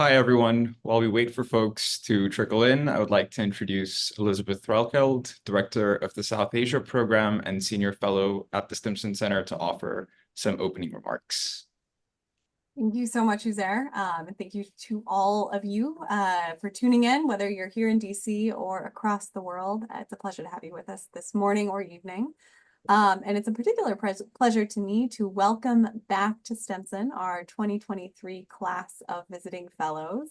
Hi, everyone. While we wait for folks to trickle in, I would like to introduce Elizabeth Threlkeld, Director of the South Asia Program and Senior Fellow at the Stimson Center, to offer some opening remarks. Thank you so much, Uzair, and thank you to all of you for tuning in, whether you're here in DC or across the world. It's a pleasure to have you with us this morning or evening. And it's a particular pleasure to me to welcome back to Stimson our 2023 class of visiting fellows.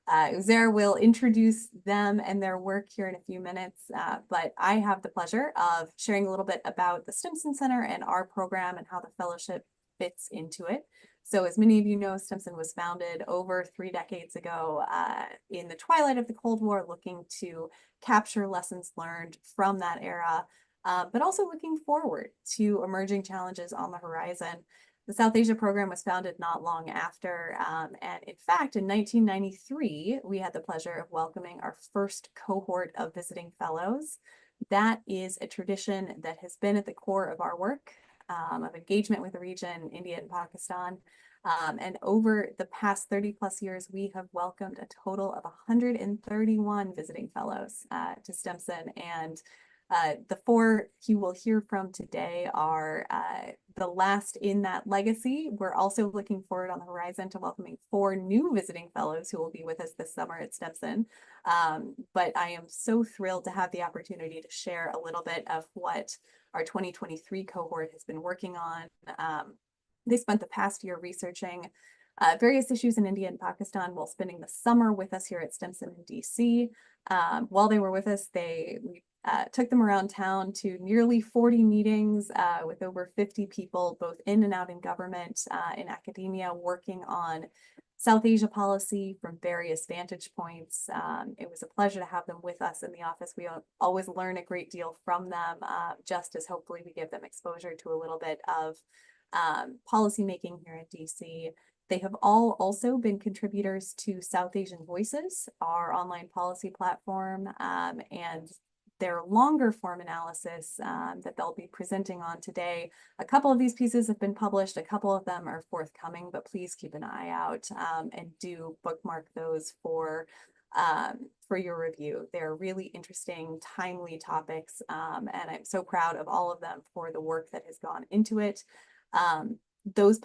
Uzair will introduce them and their work here in a few minutes, but I have the pleasure of sharing a little bit about the Stimson Center and our program and how the fellowship fits into it. So as many of you know, Stimson was founded over 3 decades ago in the twilight of the Cold War, looking to capture lessons learned from that era, but also looking forward to emerging challenges on the horizon. The South Asia program was founded not long after, and in fact, in 1993, we had the pleasure of welcoming our first cohort of visiting fellows. That is a tradition that has been at the core of our work, of engagement with the region, India and Pakistan. And over the past 30 plus years, we have welcomed a total of 131 visiting fellows to Stimson. And the 4 you will hear from today are the last in that legacy. We're also looking forward on the horizon to welcoming 4 new visiting fellows who will be with us this summer at Stimson. But I am so thrilled to have the opportunity to share a little bit of what our 2023 cohort has been working on. They spent the past year researching various issues in India and Pakistan while spending the summer with us here at Stimson in DC. While they were with us, we took them around town to nearly 40 meetings with over 50 people, both in and out in government, in academia, working on South Asia policy from various vantage points. It was a pleasure to have them with us in the office. We always learn a great deal from them, just as hopefully we give them exposure to a little bit of policy making here in DC. They have all also been contributors to South Asian Voices, our online policy platform, and their longer form analysis that they'll be presenting on today. A couple of these pieces have been published, a couple of them are forthcoming, but please keep an eye out and do bookmark those for your review. They're really interesting, timely topics, and I'm so proud of all of them for the work that has gone into it. Those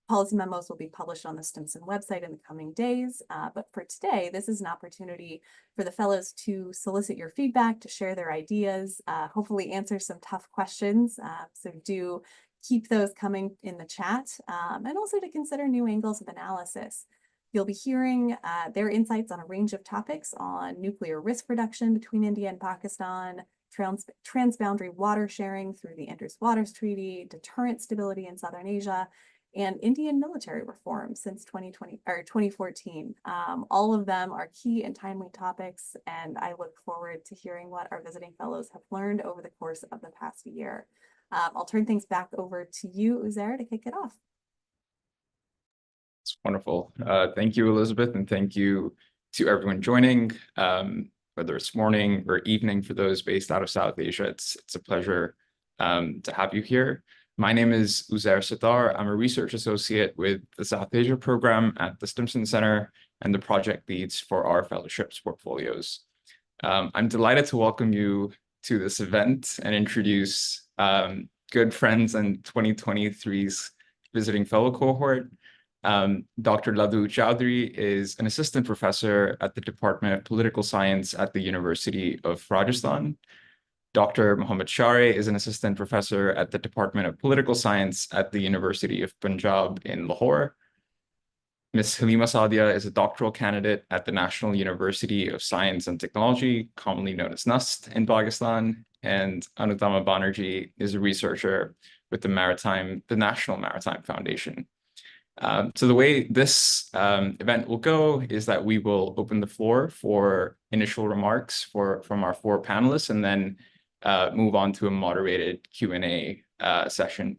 policy memos will be published on the Stimson website in the coming days. But for today, this is an opportunity for the fellows to solicit your feedback, to share their ideas, hopefully answer some tough questions. So do keep those coming in the chat, and also to consider new angles of analysis. You'll be hearing their insights on a range of topics on nuclear risk reduction between India and Pakistan, transboundary water sharing through the Indus Waters Treaty, deterrent stability in Southern Asia, and Indian military reform since 2014. All of them are key and timely topics, and I look forward to hearing what our visiting fellows have learned over the course of the past year. I'll turn things back over to you, Uzair, to kick it off. It's wonderful. Thank you, Elizabeth, and thank you to everyone joining, whether it's morning or evening for those based out of South Asia. It's a pleasure to have you here. My name is Uzair Sitar. I'm a research associate with the South Asia program at the Stimson Center and the project leads for our fellowships portfolios. I'm delighted to welcome you to this event and introduce good friends and 2023's visiting fellow cohort. Dr. Ladhu Chowdhury is an assistant professor at the Department of Political Science at the University of Rajasthan. Dr. Mohammed Share is an assistant professor at the Department of Political Science at the University of Punjab in Lahore. Ms. Halima Saadia is a doctoral candidate at the National University of Science and Technology, commonly known as NUST, in Pakistan. And Anutama Banerjee is a researcher with the National Maritime Foundation. So the way this event will go is that we will open the floor for initial remarks from our 4 panelists, and then move on to a moderated Q&A session.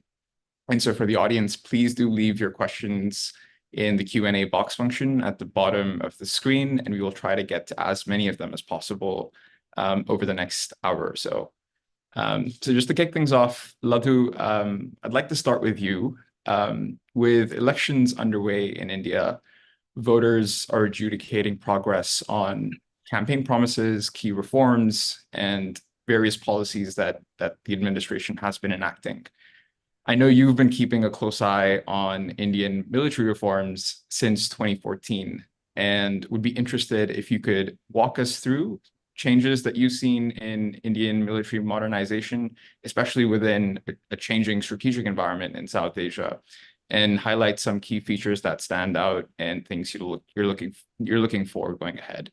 And so for the audience, please do leave your questions in the Q&A box function at the bottom of the screen, and we will try to get to as many of them as possible over the next hour or so. So just to kick things off, Ladhu, I'd like to start with you. With elections underway in India, voters are adjudicating progress on campaign promises, key reforms, and various policies that the administration has been enacting. I know you've been keeping a close eye on Indian military reforms since 2014, and would be interested if you could walk us through changes that you've seen in Indian military modernization, especially within a changing strategic environment in South Asia, and highlight some key features that stand out and things you're looking for going ahead.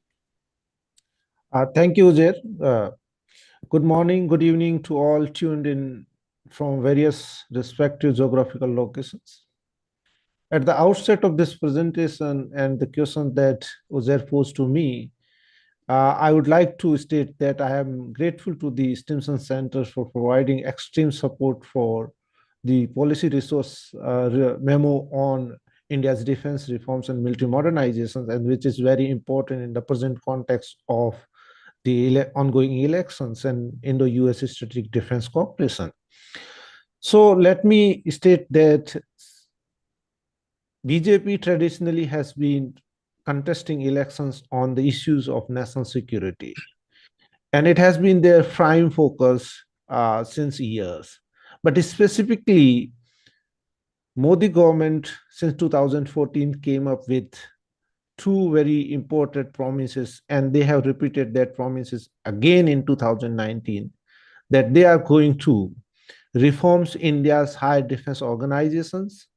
Thank you, Uzair. Good morning, good evening to all tuned in from various respective geographical locations. At the outset of this presentation and the question that Uzair posed to me, I would like to state that I am grateful to the Stimson Center for providing extreme support for the policy resource memo on India's defense reforms and military modernizations, and which is very important in the present context of the ongoing elections and Indo-US strategic defense cooperation. So let me state that BJP traditionally has been contesting elections on the issues of national security, and it has been their prime focus since years. But specifically, Modi government since 2014 came up with two very important promises, and they have repeated that promises again in 2019, that they are going to reforms India's high defense organizations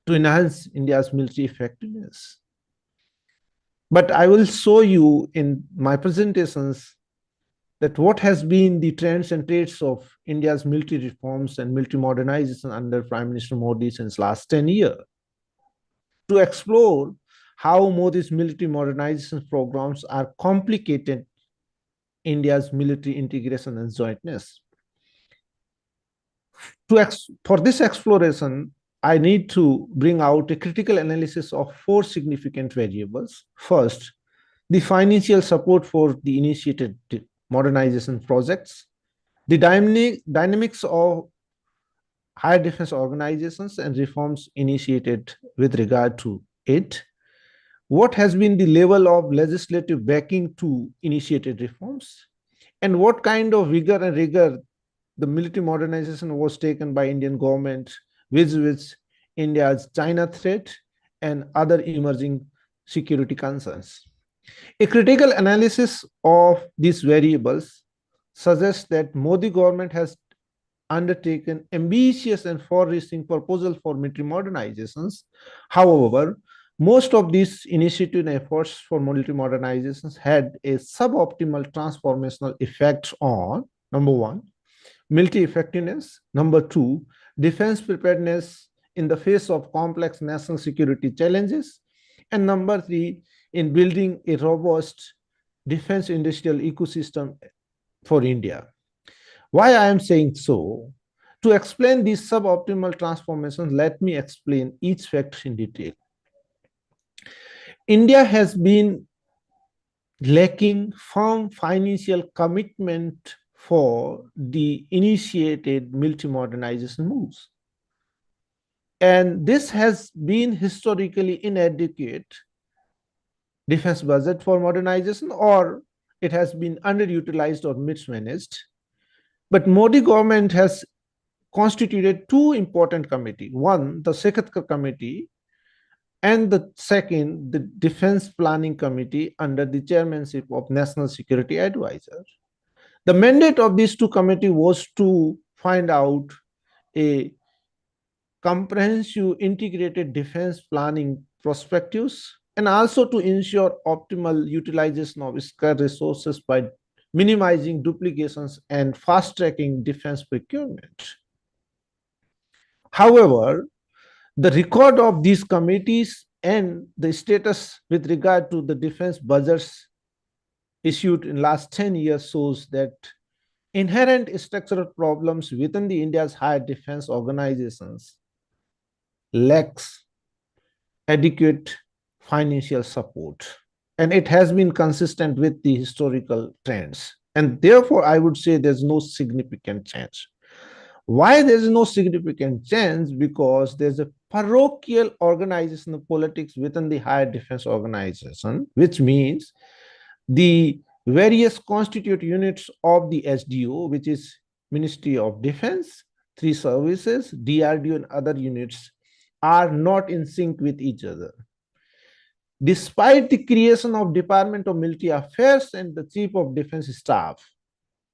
to enhance India's military effectiveness. But I will show you in my presentations that what has been the trends and traits of India's military reforms and military modernization under Prime Minister Modi since last 10 years. To explore how Modi's military modernization programs are complicated India's military integration and jointness. For this exploration, I need to bring out a critical analysis of four significant variables. First, the financial support for the initiated modernization projects, the dynamics of higher defense organizations and reforms initiated with regard to it, what has been the level of legislative backing to initiated reforms, and what kind of vigor and rigor the military modernization was taken by Indian government with India's China threat and other emerging security concerns. A critical analysis of these variables suggests that Modi government has undertaken ambitious and far-reaching proposals for military modernizations. However, most of these initiative efforts for military modernizations had a suboptimal transformational effect on, number one, military effectiveness, number two, defense preparedness in the face of complex national security challenges, and number three, in building a robust defense industrial ecosystem for India. Why I am saying so? To explain these suboptimal transformations, let me explain each factor in detail. India has been lacking firm financial commitment for the initiated military modernization moves. And this has been historically inadequate defense budget for modernization, or it has been underutilized or mismanaged. But Modi government has constituted two important committees. One, the Sekatkar Committee, and the second, the Defense Planning Committee under the chairmanship of National Security Advisor. The mandate of these two committees was to find out a comprehensive integrated defense planning perspectives and also to ensure optimal utilization of scarce resources by minimizing duplications and fast-tracking defense procurement. However, the record of these committees and the status with regard to the defense budgets issued in last 10 years shows that inherent structural problems within the India's higher defense organizations lacks adequate financial support, and it has been consistent with the historical trends, and therefore I would say there's no significant change. Why there's no significant change? Because there's a parochial organizational politics within the higher defense organization, which means the various constituent units of the SDO, which is Ministry of Defense, three services, DRDO, and other units, are not in sync with each other. Despite the creation of Department of Military Affairs and the Chief of Defense Staff,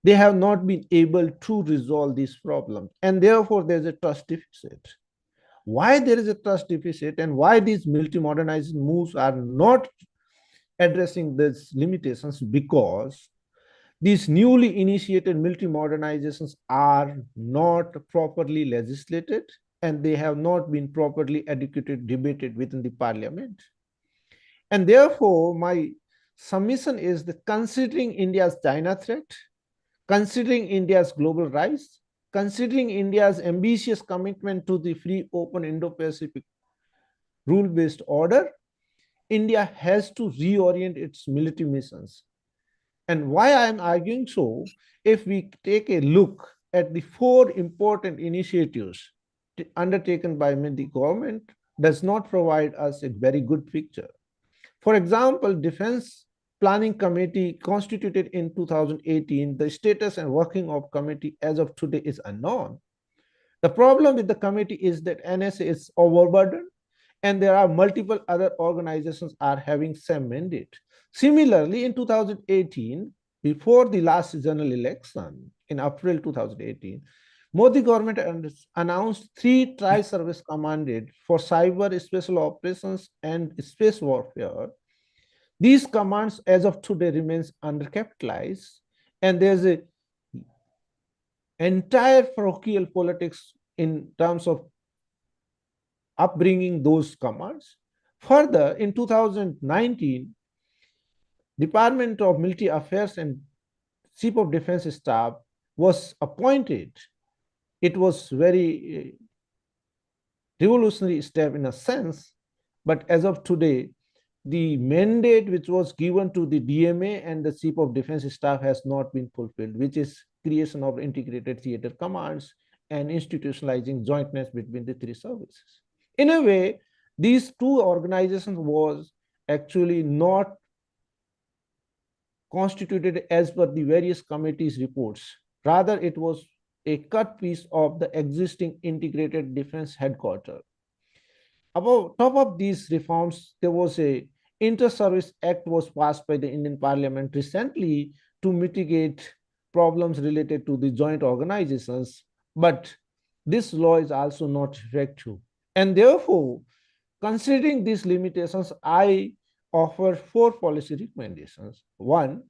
they have not been able to resolve these problems, and therefore there's a trust deficit. Why there is a trust deficit and why these military modernization moves are not addressing these limitations? Because these newly initiated military modernizations are not properly legislated and they have not been properly educated, debated within the parliament. And therefore, my submission is that considering India's China threat, considering India's global rise, considering India's ambitious commitment to the free, open Indo-Pacific rule-based order, India has to reorient its military missions. And why I am arguing so, if we take a look at the four important initiatives undertaken by the government, does not provide us a very good picture. For example, Defense Planning Committee constituted in 2018, the status and working of committee as of today is unknown. The problem with the committee is that NSA is overburdened and there are multiple other organizations are having same mandate. Similarly, in 2018, before the last general election in April 2018, Modi government announced 3 tri-service commanded for cyber special operations and space warfare. These commands as of today remains undercapitalized, and there's a entire parochial politics in terms of upbringing those commands. Further, in 2019, Department of Military Affairs and Chief of Defense Staff was appointed. It was very revolutionary step in a sense, but as of today, the mandate which was given to the DMA and the Chief of Defense Staff has not been fulfilled, which is creation of integrated theater commands and institutionalizing jointness between the 3 services. In a way, these 2 organizations was actually not constituted as per the various committees' reports. Rather, it was a cut piece of the existing integrated defense headquarters. Above top of these reforms, there was a Inter-Service Act was passed by the Indian Parliament recently to mitigate problems related to the joint organizations, but this law is also not effective. And therefore, considering these limitations, I offer 4 policy recommendations. 1,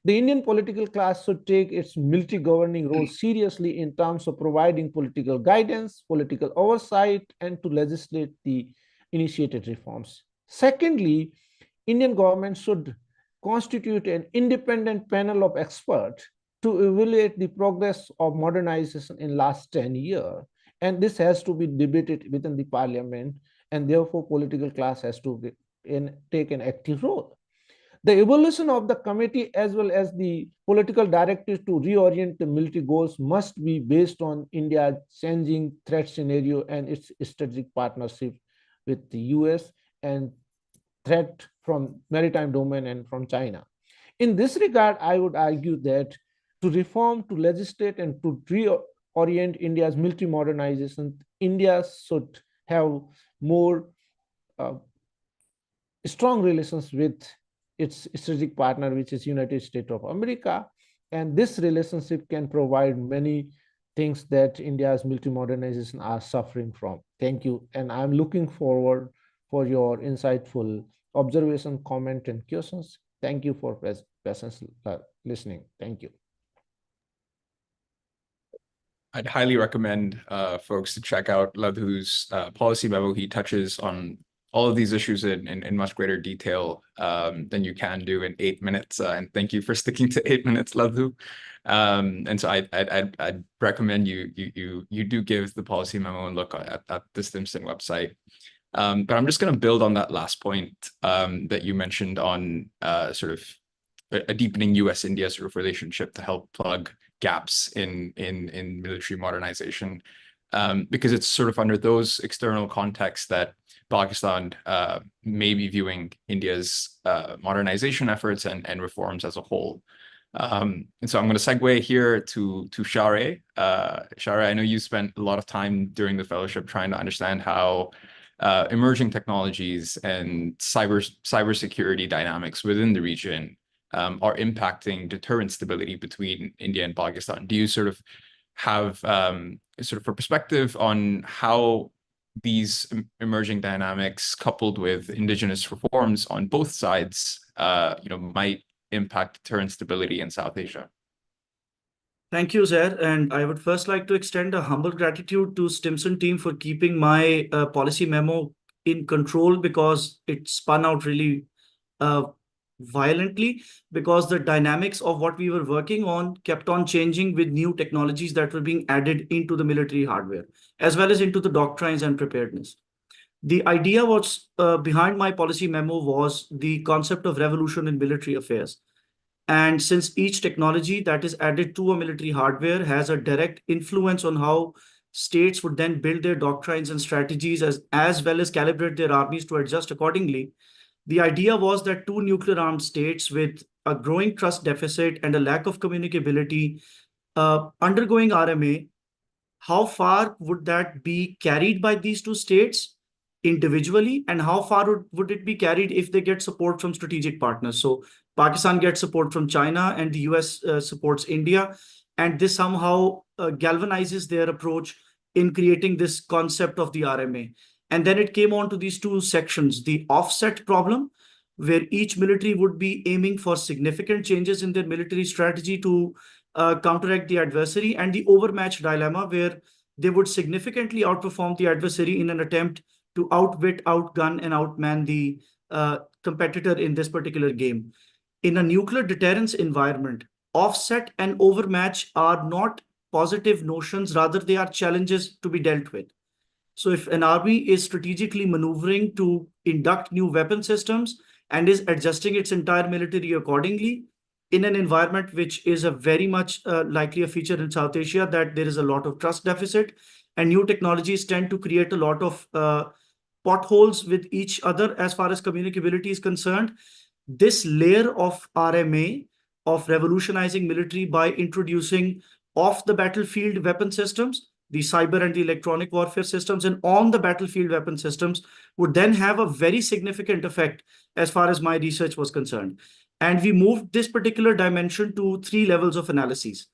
the Indian political class should take its military governing role seriously in terms of providing political guidance, political oversight, and to legislate the initiated reforms. Secondly, Indian government should constitute an independent panel of experts to evaluate the progress of modernization in last 10 years. And this has to be debated within the parliament, and therefore political class has to take an active role. The evolution of the committee as well as the political directives to reorient the military goals must be based on India's changing threat scenario and its strategic partnership with the US and threat from maritime domain and from China. In this regard, I would argue that to reform, to legislate, and to reorient India's military modernization, India should have more strong relations with its strategic partner, which is United States of America. And this relationship can provide many things that India's military modernization are suffering from. Thank you. And I'm looking forward for your insightful observation, comment, and questions. Thank you for patience listening. Thank you. I'd highly recommend folks to check out Ladhu's policy memo. He touches on all of these issues in much greater detail than you can do in 8 minutes. And thank you for sticking to 8 minutes, Ladhu. And so I'd recommend you do give the policy memo and look at the Stimson website. But I'm just going to build on that last point that you mentioned on sort of a deepening US-India sort of relationship to help plug gaps in military modernization. because it's sort of under those external contexts that Pakistan may be viewing India's modernization efforts and reforms as a whole. And so I'm going to segue here to Share. Share, I know you spent a lot of time during the fellowship trying to understand how emerging technologies and cybersecurity dynamics within the region are impacting deterrent stability between India and Pakistan. Do you sort of have sort of a perspective on how these emerging dynamics, coupled with indigenous reforms on both sides, might impact deterrent stability in South Asia? Thank you, Zair. And I would first like to extend a humble gratitude to Stimson team for keeping my policy memo in control, because it spun out really violently, because the dynamics of what we were working on kept on changing with new technologies that were being added into the military hardware, as well as into the doctrines and preparedness. The idea was behind my policy memo was the concept of revolution in military affairs. And since each technology that is added to a military hardware has a direct influence on how states would then build their doctrines and strategies, as well as calibrate their armies to adjust accordingly, the idea was that two nuclear armed states with a growing trust deficit and a lack of communicability undergoing RMA, how far would that be carried by these two states individually, and how far would it be carried if they get support from strategic partners? So Pakistan gets support from China and the US supports India, and this somehow galvanizes their approach in creating this concept of the RMA. And then it came on to these two sections, the offset problem, where each military would be aiming for significant changes in their military strategy to counteract the adversary, and the overmatch dilemma, where they would significantly outperform the adversary in an attempt to outwit, outgun, and outman the competitor in this particular game. In a nuclear deterrence environment, offset and overmatch are not positive notions, rather they are challenges to be dealt with. So if an army is strategically maneuvering to induct new weapon systems and is adjusting its entire military accordingly, in an environment which is a very much likely a feature in South Asia, that there is a lot of trust deficit, and new technologies tend to create a lot of potholes with each other as far as communicability is concerned. This layer of RMA, of revolutionizing military by introducing off the battlefield weapon systems, the cyber and the electronic warfare systems, and on the battlefield weapon systems, would then have a very significant effect as far as my research was concerned. And we moved this particular dimension to 3 levels of analyses.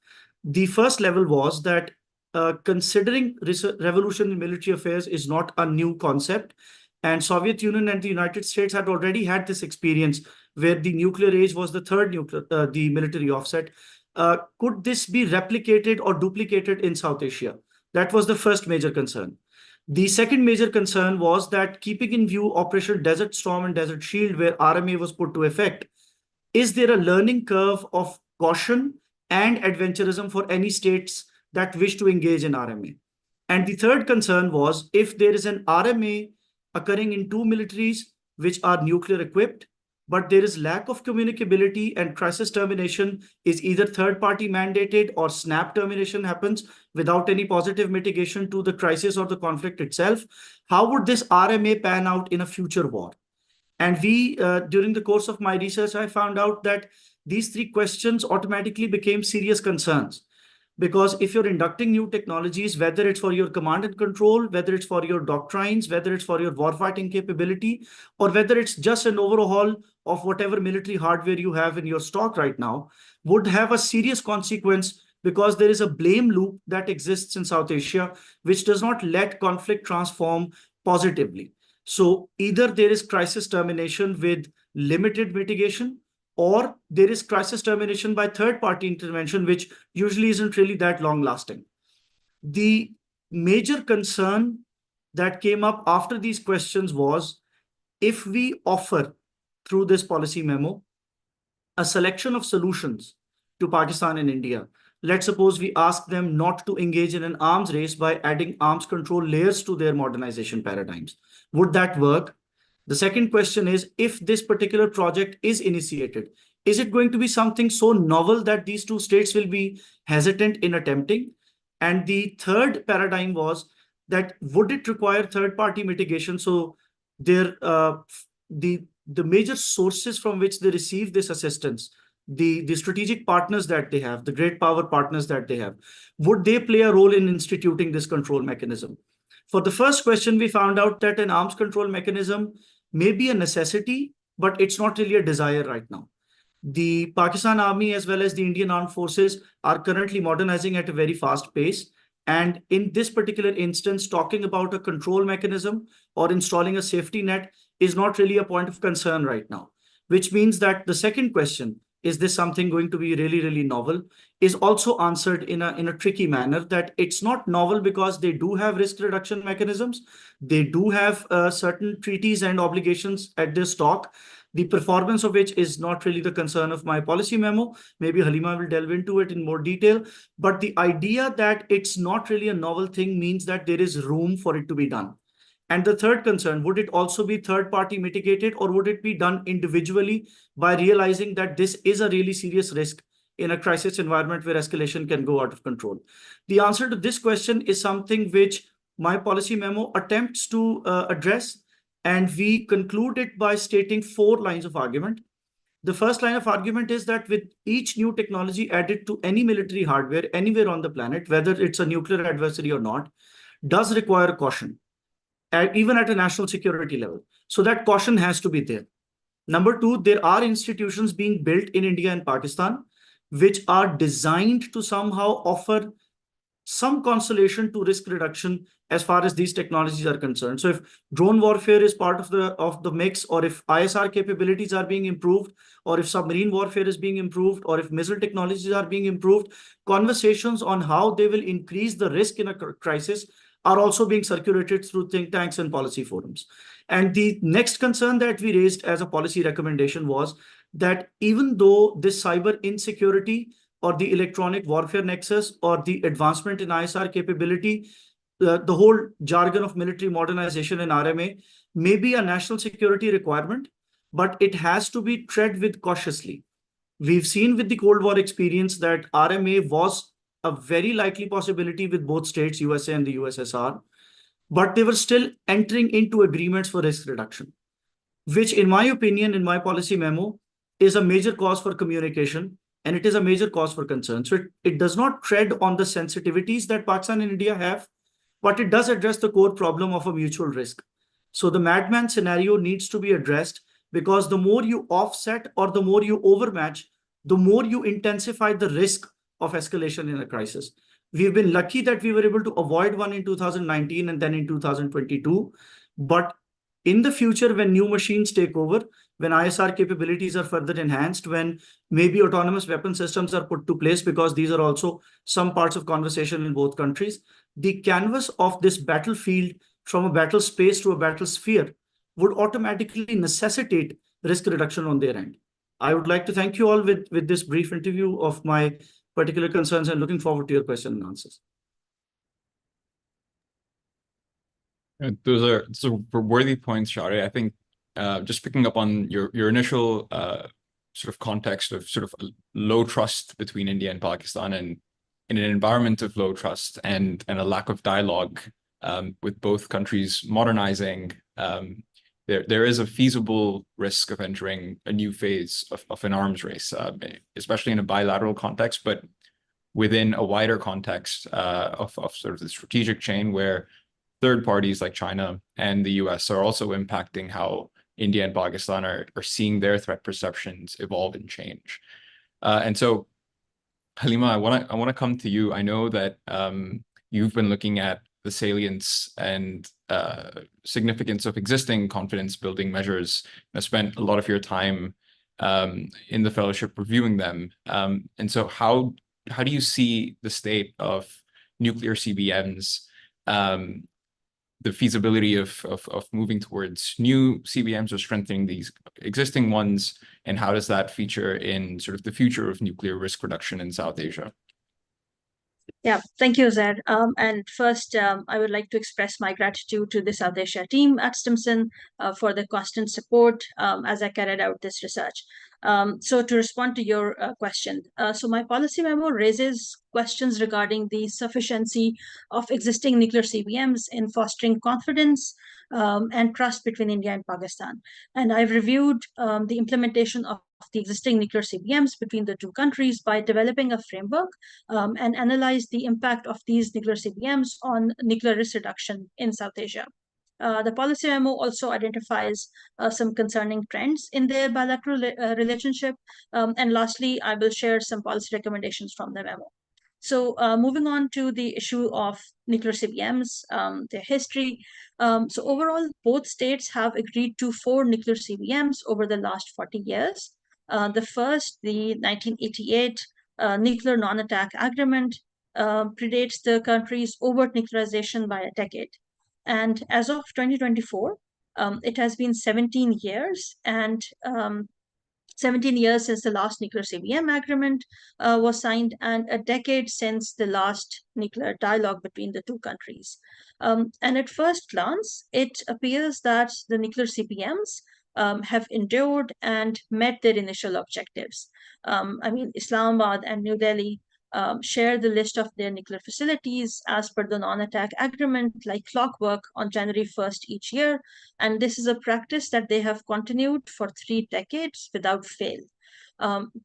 The first level was that considering revolution in military affairs is not a new concept, and Soviet Union and the United States had already had this experience where the nuclear age was the third the military offset. Could this be replicated or duplicated in South Asia? That was the first major concern. The second major concern was that, keeping in view Operation Desert Storm and Desert Shield, where RMA was put to effect, is there a learning curve of caution and adventurism for any states that wish to engage in RMA? And the third concern was, if there is an RMA occurring in two militaries which are nuclear equipped, but there is lack of communicability and crisis termination is either third-party mandated or snap termination happens without any positive mitigation to the crisis or the conflict itself, how would this RMA pan out in a future war? And we, during the course of my research, I found out that these 3 questions automatically became serious concerns. Because if you're inducting new technologies, whether it's for your command and control, whether it's for your doctrines, whether it's for your warfighting capability, or whether it's just an overhaul of whatever military hardware you have in your stock right now, would have a serious consequence, because there is a blame loop that exists in South Asia, which does not let conflict transform positively. So either there is crisis termination with limited mitigation, or there is crisis termination by third-party intervention, which usually isn't really that long-lasting. The major concern that came up after these questions was, if we offer, through this policy memo, a selection of solutions to Pakistan and India, let's suppose we ask them not to engage in an arms race by adding arms control layers to their modernization paradigms, would that work? The second question is, if this particular project is initiated, is it going to be something so novel that these two states will be hesitant in attempting? And the third paradigm was that would it require third-party mitigation? So the major sources from which they receive this assistance, the strategic partners that they have, the great power partners that they have, would they play a role in instituting this control mechanism? For the first question, we found out that an arms control mechanism may be a necessity, but it's not really a desire right now. The Pakistan Army as well as the Indian Armed Forces are currently modernizing at a very fast pace. And in this particular instance, talking about a control mechanism or installing a safety net is not really a point of concern right now, which means that the second question, is this something going to be really, really novel, is also answered in a tricky manner, that it's not novel because they do have risk reduction mechanisms. They do have certain treaties and obligations at their stock, the performance of which is not really the concern of my policy memo. Maybe Halima will delve into it in more detail. But the idea that it's not really a novel thing means that there is room for it to be done. And the third concern, would it also be third-party mitigated, or would it be done individually by realizing that this is a really serious risk in a crisis environment where escalation can go out of control? The answer to this question is something which my policy memo attempts to address. And we conclude it by stating 4 lines of argument. The first line of argument is that with each new technology added to any military hardware anywhere on the planet, whether it's a nuclear adversary or not, does require caution, even at a national security level. So that caution has to be there. Number 2, there are institutions being built in India and Pakistan, which are designed to somehow offer some consolation to risk reduction as far as these technologies are concerned. So if drone warfare is part of the mix, or if ISR capabilities are being improved, or if submarine warfare is being improved, or if missile technologies are being improved, conversations on how they will increase the risk in a crisis are also being circulated through think tanks and policy forums. And the next concern that we raised as a policy recommendation was that even though this cyber insecurity or the electronic warfare nexus or the advancement in ISR capability, the whole jargon of military modernization in RMA may be a national security requirement, but it has to be tread with cautiously. We've seen with the Cold War experience that RMA was a very likely possibility with both states, USA and the USSR, but they were still entering into agreements for risk reduction, which in my opinion, in my policy memo, is a major cause for communication, and it is a major cause for concern. So it does not tread on the sensitivities that Pakistan and India have, but it does address the core problem of a mutual risk. So the madman scenario needs to be addressed, because the more you offset or the more you overmatch, the more you intensify the risk of escalation in a crisis. We've been lucky that we were able to avoid one in 2019 and then in 2022. But in the future, when new machines take over, when ISR capabilities are further enhanced, when maybe autonomous weapon systems are put to place, because these are also some parts of conversation in both countries, the canvas of this battlefield from a battle space to a battle sphere would automatically necessitate risk reduction on their end. I would like to thank you all with this brief interview of my particular concerns, and looking forward to your questions and answers. Those are worthy points, Shari. I think just picking up on your initial sort of context of sort of low trust between India and Pakistan, and in an environment of low trust and a lack of dialogue with both countries modernizing, there is a feasible risk of entering a new phase of an arms race, especially in a bilateral context, but within a wider context of sort of the strategic chain, where third parties like China and the US are also impacting how India and Pakistan are seeing their threat perceptions evolve and change. And so, Halima, I want to come to you. I know that you've been looking at the salience and significance of existing confidence building measures. I spent a lot of your time in the fellowship reviewing them. And so how do you see the state of nuclear CBMs, the feasibility of moving towards new CBMs or strengthening these existing ones, and how does that feature in sort of the future of nuclear risk reduction in South Asia? Yeah, thank you, Zed. And first, I would like to express my gratitude to the South Asia team at Stimson for the constant support as I carried out this research. So to respond to your question, so my policy memo raises questions regarding the sufficiency of existing nuclear CBMs in fostering confidence and trust between India and Pakistan. And I've reviewed the implementation of the existing nuclear CBMs between the two countries by developing a framework and analyze the impact of these nuclear CBMs on nuclear risk reduction in South Asia. The policy memo also identifies some concerning trends in their bilateral relationship. And lastly, I will share some policy recommendations from the memo. So moving on to the issue of nuclear CBMs, their history. So overall, both states have agreed to 4 nuclear CBMs over the last 40 years. The first, the 1988 nuclear non-attack agreement, predates the country's overt nuclearization by a decade. And as of 2024, it has been 17 years, and 17 years since the last nuclear CBM agreement was signed, and a decade since the last nuclear dialogue between the two countries. And at first glance, it appears that the nuclear CBMs have endured and met their initial objectives. I mean, Islamabad and New Delhi share the list of their nuclear facilities as per the non-attack agreement, like clockwork, on January 1st each year. And this is a practice that they have continued for 3 decades without fail.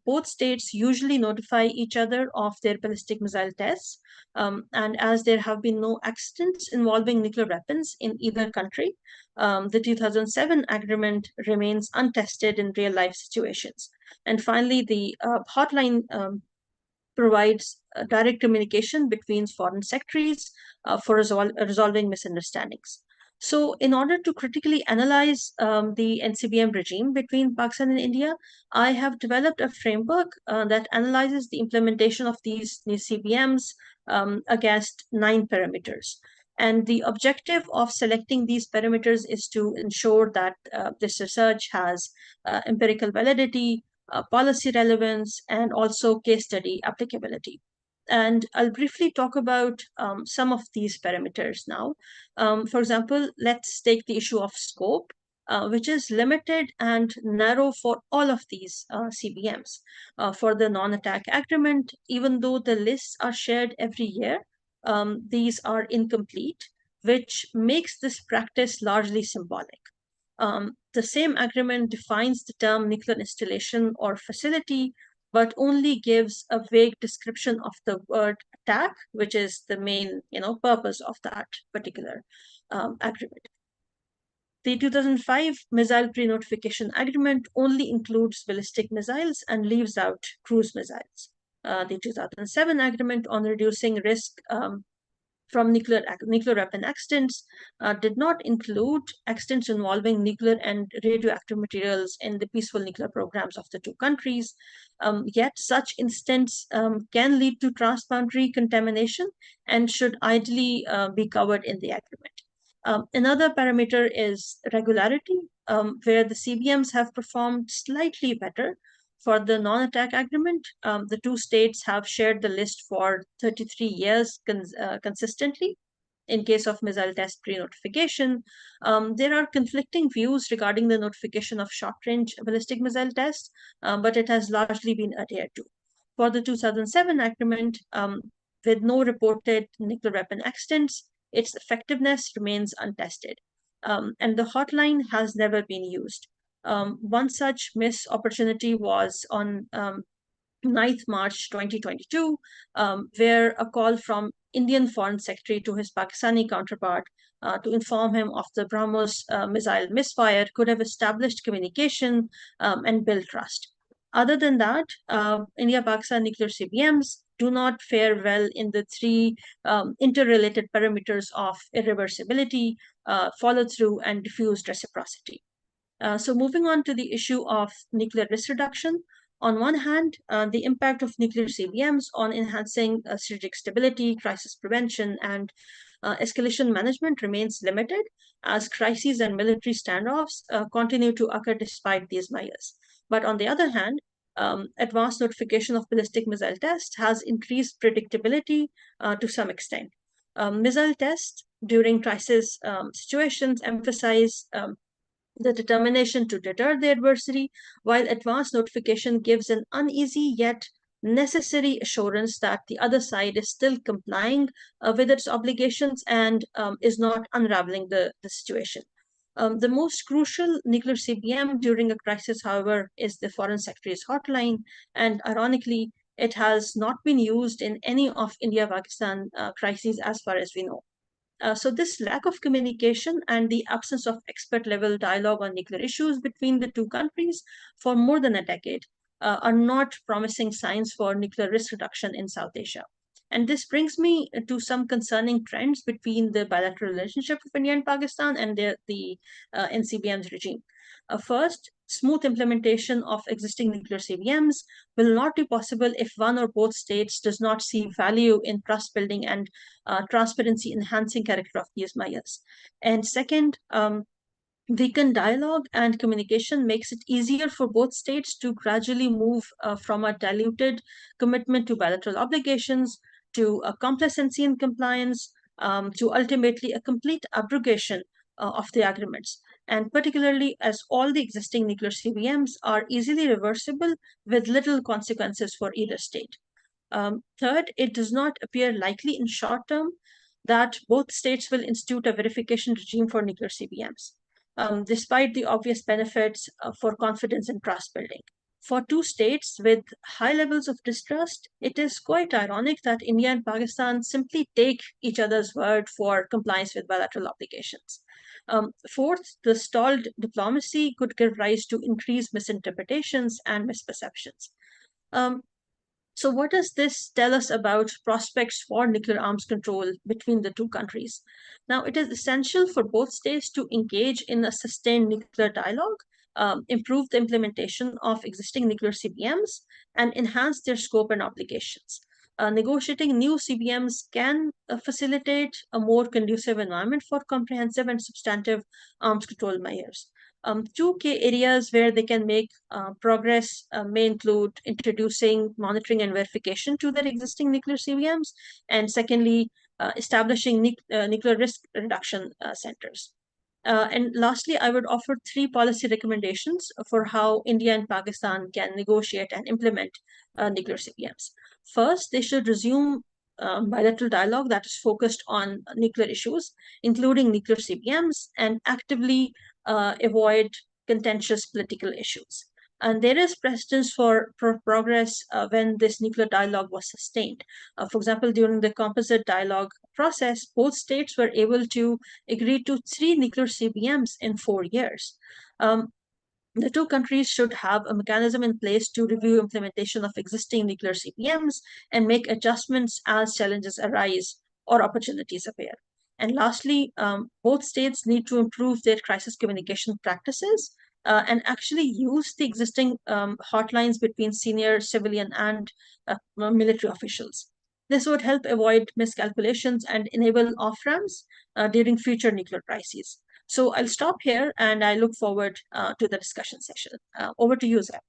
Both states usually notify each other of their ballistic missile tests. And as there have been no accidents involving nuclear weapons in either country, the 2007 agreement remains untested in real life situations. And finally, the hotline provides direct communication between foreign secretaries for resolving misunderstandings. So in order to critically analyze the NCBM regime between Pakistan and India, I have developed a framework that analyzes the implementation of these new CBMs against 9 parameters. And the objective of selecting these parameters is to ensure that this research has empirical validity, policy relevance, and also case study applicability. And I'll briefly talk about some of these parameters now. For example, let's take the issue of scope, which is limited and narrow for all of these CBMs. For the non-attack agreement, even though the lists are shared every year, these are incomplete, which makes this practice largely symbolic. The same agreement defines the term nuclear installation or facility, but only gives a vague description of the word attack, which is the main purpose of that particular agreement. The 2005 Missile Pre-Notification Agreement only includes ballistic missiles and leaves out cruise missiles. The 2007 Agreement on reducing risk from nuclear weapon accidents did not include accidents involving nuclear and radioactive materials in the peaceful nuclear programs of the two countries. Yet such incidents can lead to transboundary contamination and should ideally be covered in the agreement. Another parameter is regularity, where the CBMs have performed slightly better. For the non-attack agreement, the two states have shared the list for 33 years consistently. In case of missile test pre-notification, there are conflicting views regarding the notification of short-range ballistic missile tests, but it has largely been adhered to. For the 2007 agreement, with no reported nuclear weapon accidents, its effectiveness remains untested. And the hotline has never been used. One such missed opportunity was on 9th March 2022, where a call from Indian Foreign Secretary to his Pakistani counterpart to inform him of the BrahMos missile misfire could have established communication and built trust. Other than that, India-Pakistan nuclear CBMs do not fare well in the 3 interrelated parameters of irreversibility, follow-through, and diffused reciprocity. So moving on to the issue of nuclear risk reduction. On one hand, the impact of nuclear CBMs on enhancing strategic stability, crisis prevention, and escalation management remains limited as crises and military standoffs continue to occur despite these measures. But on the other hand, advanced notification of ballistic missile test has increased predictability to some extent. Missile tests during crisis situations emphasize the determination to deter the adversary, while advanced notification gives an uneasy yet necessary assurance that the other side is still complying with its obligations and is not unraveling the situation. The most crucial nuclear CBM during a crisis, however, is the Foreign Secretary's hotline, and ironically, it has not been used in any of India-Pakistan crises as far as we know. So this lack of communication and the absence of expert-level dialogue on nuclear issues between the two countries for more than a decade are not promising signs for nuclear risk reduction in South Asia. And this brings me to some concerning trends between the bilateral relationship of India and Pakistan and the NCBM's regime. First, smooth implementation of existing nuclear CBMs will not be possible if one or both states does not see value in trust building and transparency enhancing character of these measures. And second, weakened dialogue and communication makes it easier for both states to gradually move from a diluted commitment to bilateral obligations to a complacency in compliance to ultimately a complete abrogation of the agreements. And particularly as all the existing nuclear CBMs are easily reversible with little consequences for either state. Third, it does not appear likely in short term that both states will institute a verification regime for nuclear CBMs, despite the obvious benefits for confidence and trust building. For two states with high levels of distrust, it is quite ironic that India and Pakistan simply take each other's word for compliance with bilateral obligations. Fourth, the stalled diplomacy could give rise to increased misinterpretations and misperceptions. So what does this tell us about prospects for nuclear arms control between the two countries? Now, it is essential for both states to engage in a sustained nuclear dialogue, improve the implementation of existing nuclear CBMs, and enhance their scope and obligations. Negotiating new CBMs can facilitate a more conducive environment for comprehensive and substantive arms control measures. Two key areas where they can make progress may include introducing monitoring and verification to their existing nuclear CBMs, and secondly, establishing nuclear risk reduction centers. And lastly, I would offer three policy recommendations for how India and Pakistan can negotiate and implement nuclear CBMs. First, they should resume bilateral dialogue that is focused on nuclear issues, including nuclear CBMs, and actively avoid contentious political issues. And there is precedence for progress when this nuclear dialogue was sustained. For example, during the composite dialogue process, both states were able to agree to 3 nuclear CBMs in 4 years. The two countries should have a mechanism in place to review implementation of existing nuclear CBMs and make adjustments as challenges arise or opportunities appear. And lastly, both states need to improve their crisis communication practices and actually use the existing hotlines between senior civilian and military officials. This would help avoid miscalculations and enable off-ramps during future nuclear crises. So I'll stop here and I look forward to the discussion session. Over to you, Zach.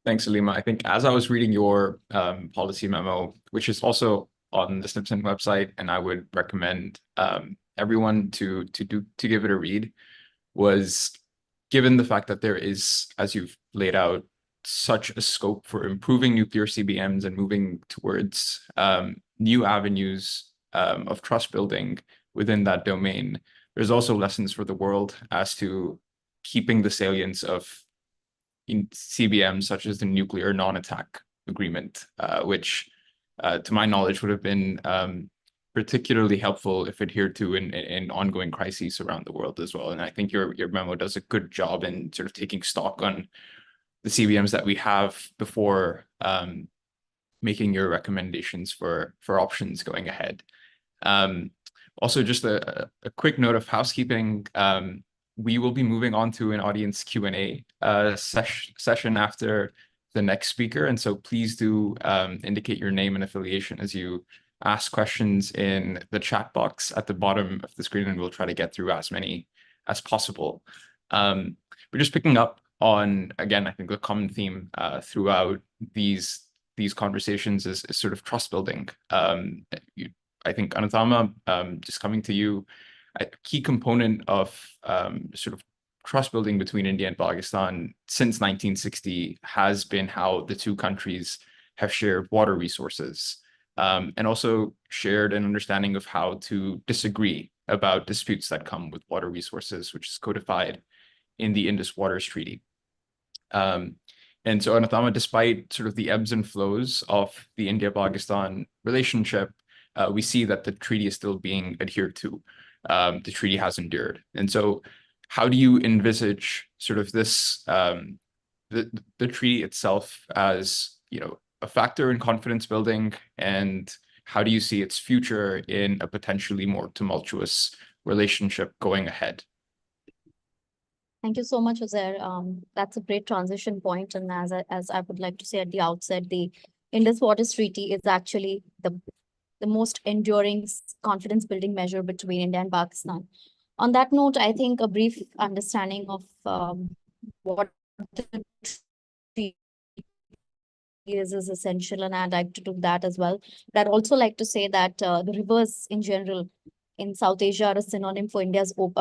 Thanks, Alima. I think as I was reading your policy memo, which is also on the Stimson website, and I would recommend everyone to give it a read, was given the fact that there is, as you've laid out, such a scope for improving nuclear CBMs and moving towards new avenues of trust building within that domain. There's also lessons for the world as to keeping the salience of CBMs, such as the Nuclear Non-Attack Agreement, which to my knowledge would have been particularly helpful if adhered to in ongoing crises around the world as well. And I think your memo does a good job in sort of taking stock on the CBMs that we have before making your recommendations for options going ahead. Also, just a quick note of housekeeping. We will be moving on to an audience Q&A session after the next speaker. And so please do indicate your name and affiliation as you ask questions in the chat box at the bottom of the screen, and we'll try to get through as many as possible. We're just picking up on, again, I think the common theme throughout these conversations is sort of trust building. I think, Anathama, just coming to you, a key component of sort of trust building between India and Pakistan since 1960 has been how the two countries have shared water resources, and also shared an understanding of how to disagree about disputes that come with water resources, which is codified in the Indus Waters Treaty. And so, Anathama, despite sort of the ebbs and flows of the India-Pakistan relationship, we see that the treaty is still being adhered to. The treaty has endured. And so how do you envisage sort of this, the treaty itself as, a factor in confidence building, and how do you see its future in a potentially more tumultuous relationship going ahead? Thank you so much, Uzair. That's a great transition point. And as I would like to say at the outset, the Indus Waters Treaty is actually the most enduring confidence building measure between India and Pakistan. On that note, I think a brief understanding of what the treaty is essential, and I'd like to do that as well. But I'd also like to say that the rivers in general in South Asia are a synonym for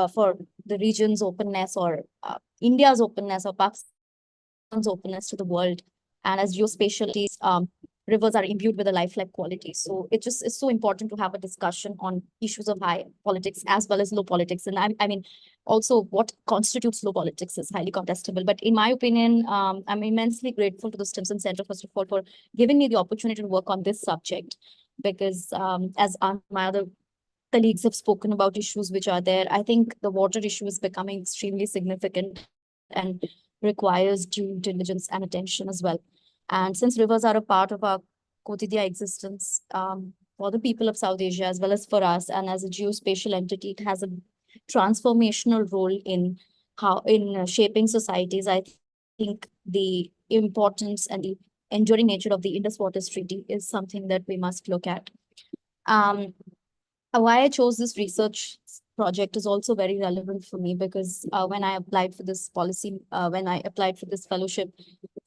for the region's openness, or India's openness, or Pakistan's openness to the world. And as geospatialities, rivers are imbued with a lifelike quality. So it just is so important to have a discussion on issues of high politics as well as low politics. And I mean, also what constitutes low politics is highly contestable. But in my opinion, I'm immensely grateful to the Stimson Center, first of all, for giving me the opportunity to work on this subject, because as my other colleagues have spoken about issues which are there, I think the water issue is becoming extremely significant and requires due diligence and attention as well. And since rivers are a part of our quotidian existence, for the people of South Asia as well as for us, and as a geospatial entity, it has a transformational role in shaping societies. I think the importance and the enduring nature of the Indus Waters Treaty is something that we must look at. Why I chose this research project is also very relevant for me, because when I applied for this fellowship,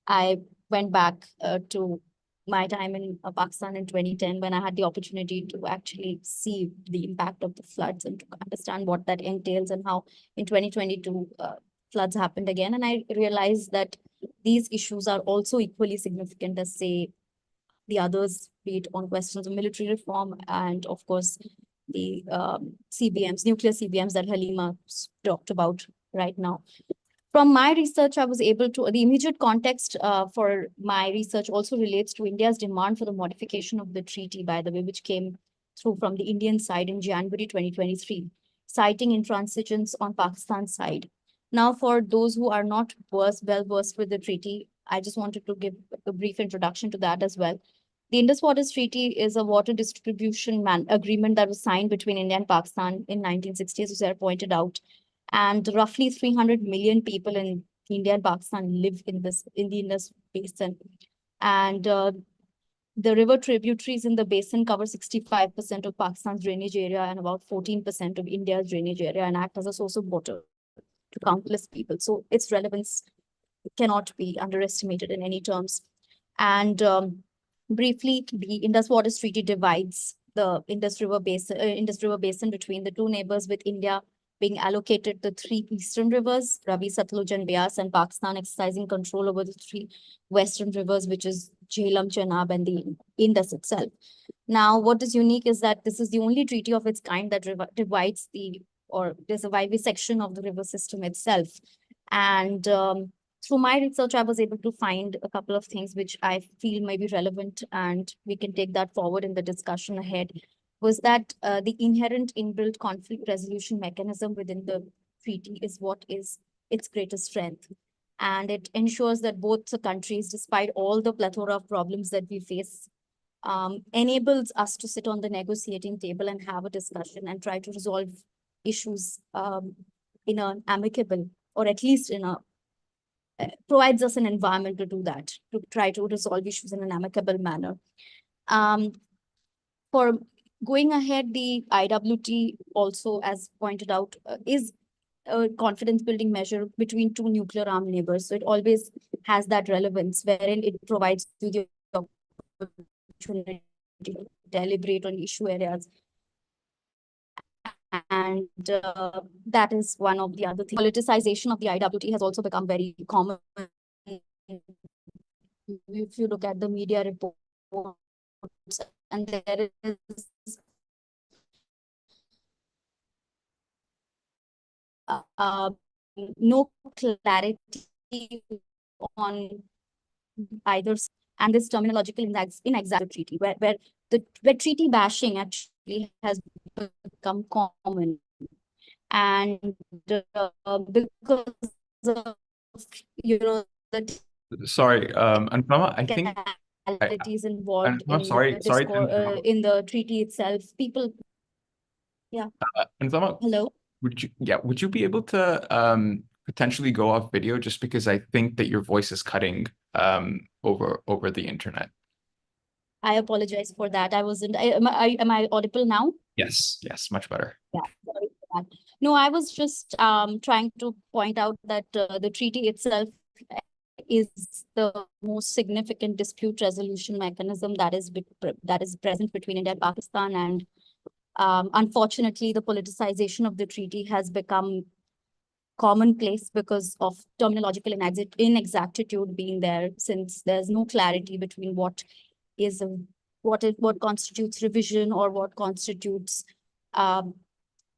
I went back to my time in Pakistan in 2010, when I had the opportunity to actually see the impact of the floods and to understand what that entails, and how in 2022 floods happened again. And I realized that these issues are also equally significant as, say, the others, be it on questions of military reform and, of course, the CBMs, nuclear CBMs that Halima talked about right now. From my research, I was able to, the immediate context for my research also relates to India's demand for the modification of the treaty, by the way, which came through from the Indian side in January 2023, citing intransigence on Pakistan's side. Now, for those who are not well versed with the treaty, I just wanted to give a brief introduction to that as well. The Indus Waters Treaty is a water distribution agreement that was signed between India and Pakistan in 1960s, as Uzair pointed out. And roughly 300 million people in India and Pakistan live in the Indus basin. And the river tributaries in the basin cover 65% of Pakistan's drainage area and about 14% of India's drainage area, and act as a source of water to countless people. So its relevance cannot be underestimated in any terms. And briefly, the Indus Waters Treaty divides the Indus River Basin between the two neighbors, with India being allocated the three eastern rivers, Ravi, Satluj, and Beas, and Pakistan exercising control over the three western rivers, which is Jhelum, Chenab, and the Indus itself. Now, what is unique is that this is the only treaty of its kind that divides there's a vivisection of the river system itself. And through my research, I was able to find a couple of things which I feel may be relevant, and we can take that forward in the discussion ahead. Was that the inherent inbuilt conflict resolution mechanism within the treaty is what is its greatest strength. And it ensures that both the countries, despite all the plethora of problems that we face, enables us to sit on the negotiating table and have a discussion and try to resolve issues in an amicable, or at least in a provides us an environment to do that, to try to resolve issues in an amicable manner. For going ahead, the IWT also, as pointed out, is a confidence building measure between two nuclear armed neighbors. So it always has that relevance wherein it provides you the opportunity to deliberate on issue areas. And that is one of the other things. Politicization of the IWT has also become very common. If you look at the media reports, and there is no clarity on either, and this terminological inexact treaty, where treaty bashing actually has become common, and because of the Sorry, Anupama, I think technicalities involved I'm in sorry, the sorry to interrupt. in the treaty itself, people. Yeah. Anupama, Hello. would you be able to potentially go off video, just because I think that your voice is cutting over the internet? I apologize for that. I wasn't. Am I audible now? Yes, much better. Yeah, sorry for that. No, I was just trying to point out that the treaty itself is the most significant dispute resolution mechanism that is present between India and Pakistan, and unfortunately, the politicization of the treaty has become commonplace because of terminological inexactitude being there, since there's no clarity between what constitutes revision or what constitutes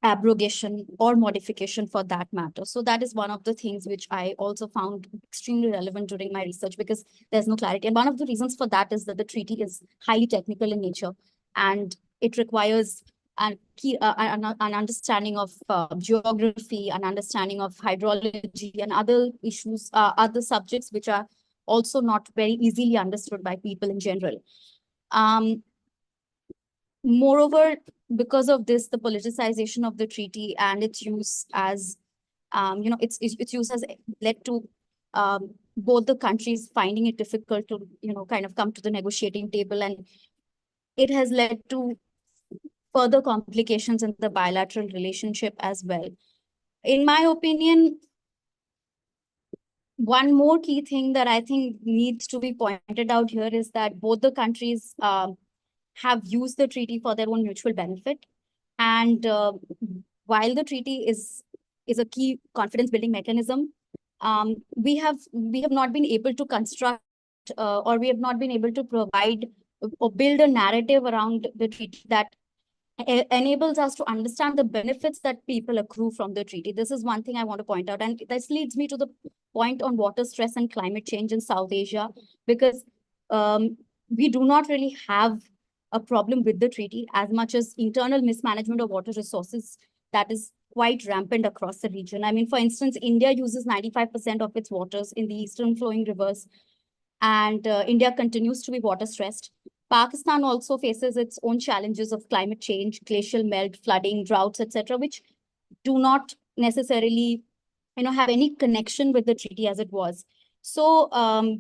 abrogation or modification for that matter. So that is one of the things which I also found extremely relevant during my research, because there's no clarity. And one of the reasons for that is that the treaty is highly technical in nature, and it requires an understanding of geography, an understanding of hydrology, and other issues, other subjects which are also not very easily understood by people in general. Moreover, because of this, the politicization of the treaty and its use as, its use has led to both the countries finding it difficult to, kind of come to the negotiating table, and it has led to further complications in the bilateral relationship as well. In my opinion, one more key thing that I think needs to be pointed out here is that both the countries have used the treaty for their own mutual benefit. And while the treaty is a key confidence building mechanism, we have not been able to construct or we have not been able to provide or build a narrative around the treaty that enables us to understand the benefits that people accrue from the treaty. This is one thing I want to point out. And this leads me to the point on water stress and climate change in South Asia, because we do not really have a problem with the treaty as much as internal mismanagement of water resources that is quite rampant across the region. I mean, for instance, India uses 95% of its waters in the eastern flowing rivers, and India continues to be water stressed. Pakistan also faces its own challenges of climate change, glacial melt, flooding, droughts, etc., which do not necessarily, have any connection with the treaty as it was. So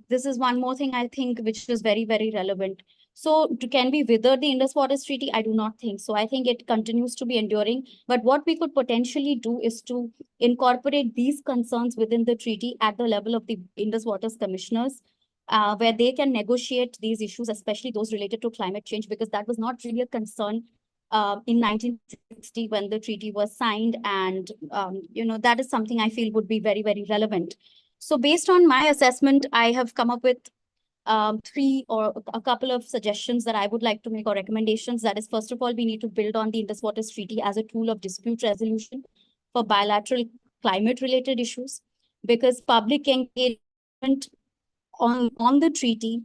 this is one more thing I think which is very, very relevant. So can we wither the Indus Waters Treaty? I do not think so. I think it continues to be enduring. But what we could potentially do is to incorporate these concerns within the treaty at the level of the Indus Waters Commissioners, where they can negotiate these issues, especially those related to climate change, because that was not really a concern in 1960 when the treaty was signed. And, that is something I feel would be very, very relevant. So based on my assessment, I have come up with three or a couple of suggestions that I would like to make, or recommendations. That is, first of all, we need to build on the Indus Waters Treaty as a tool of dispute resolution for bilateral climate-related issues, because public engagement on the treaty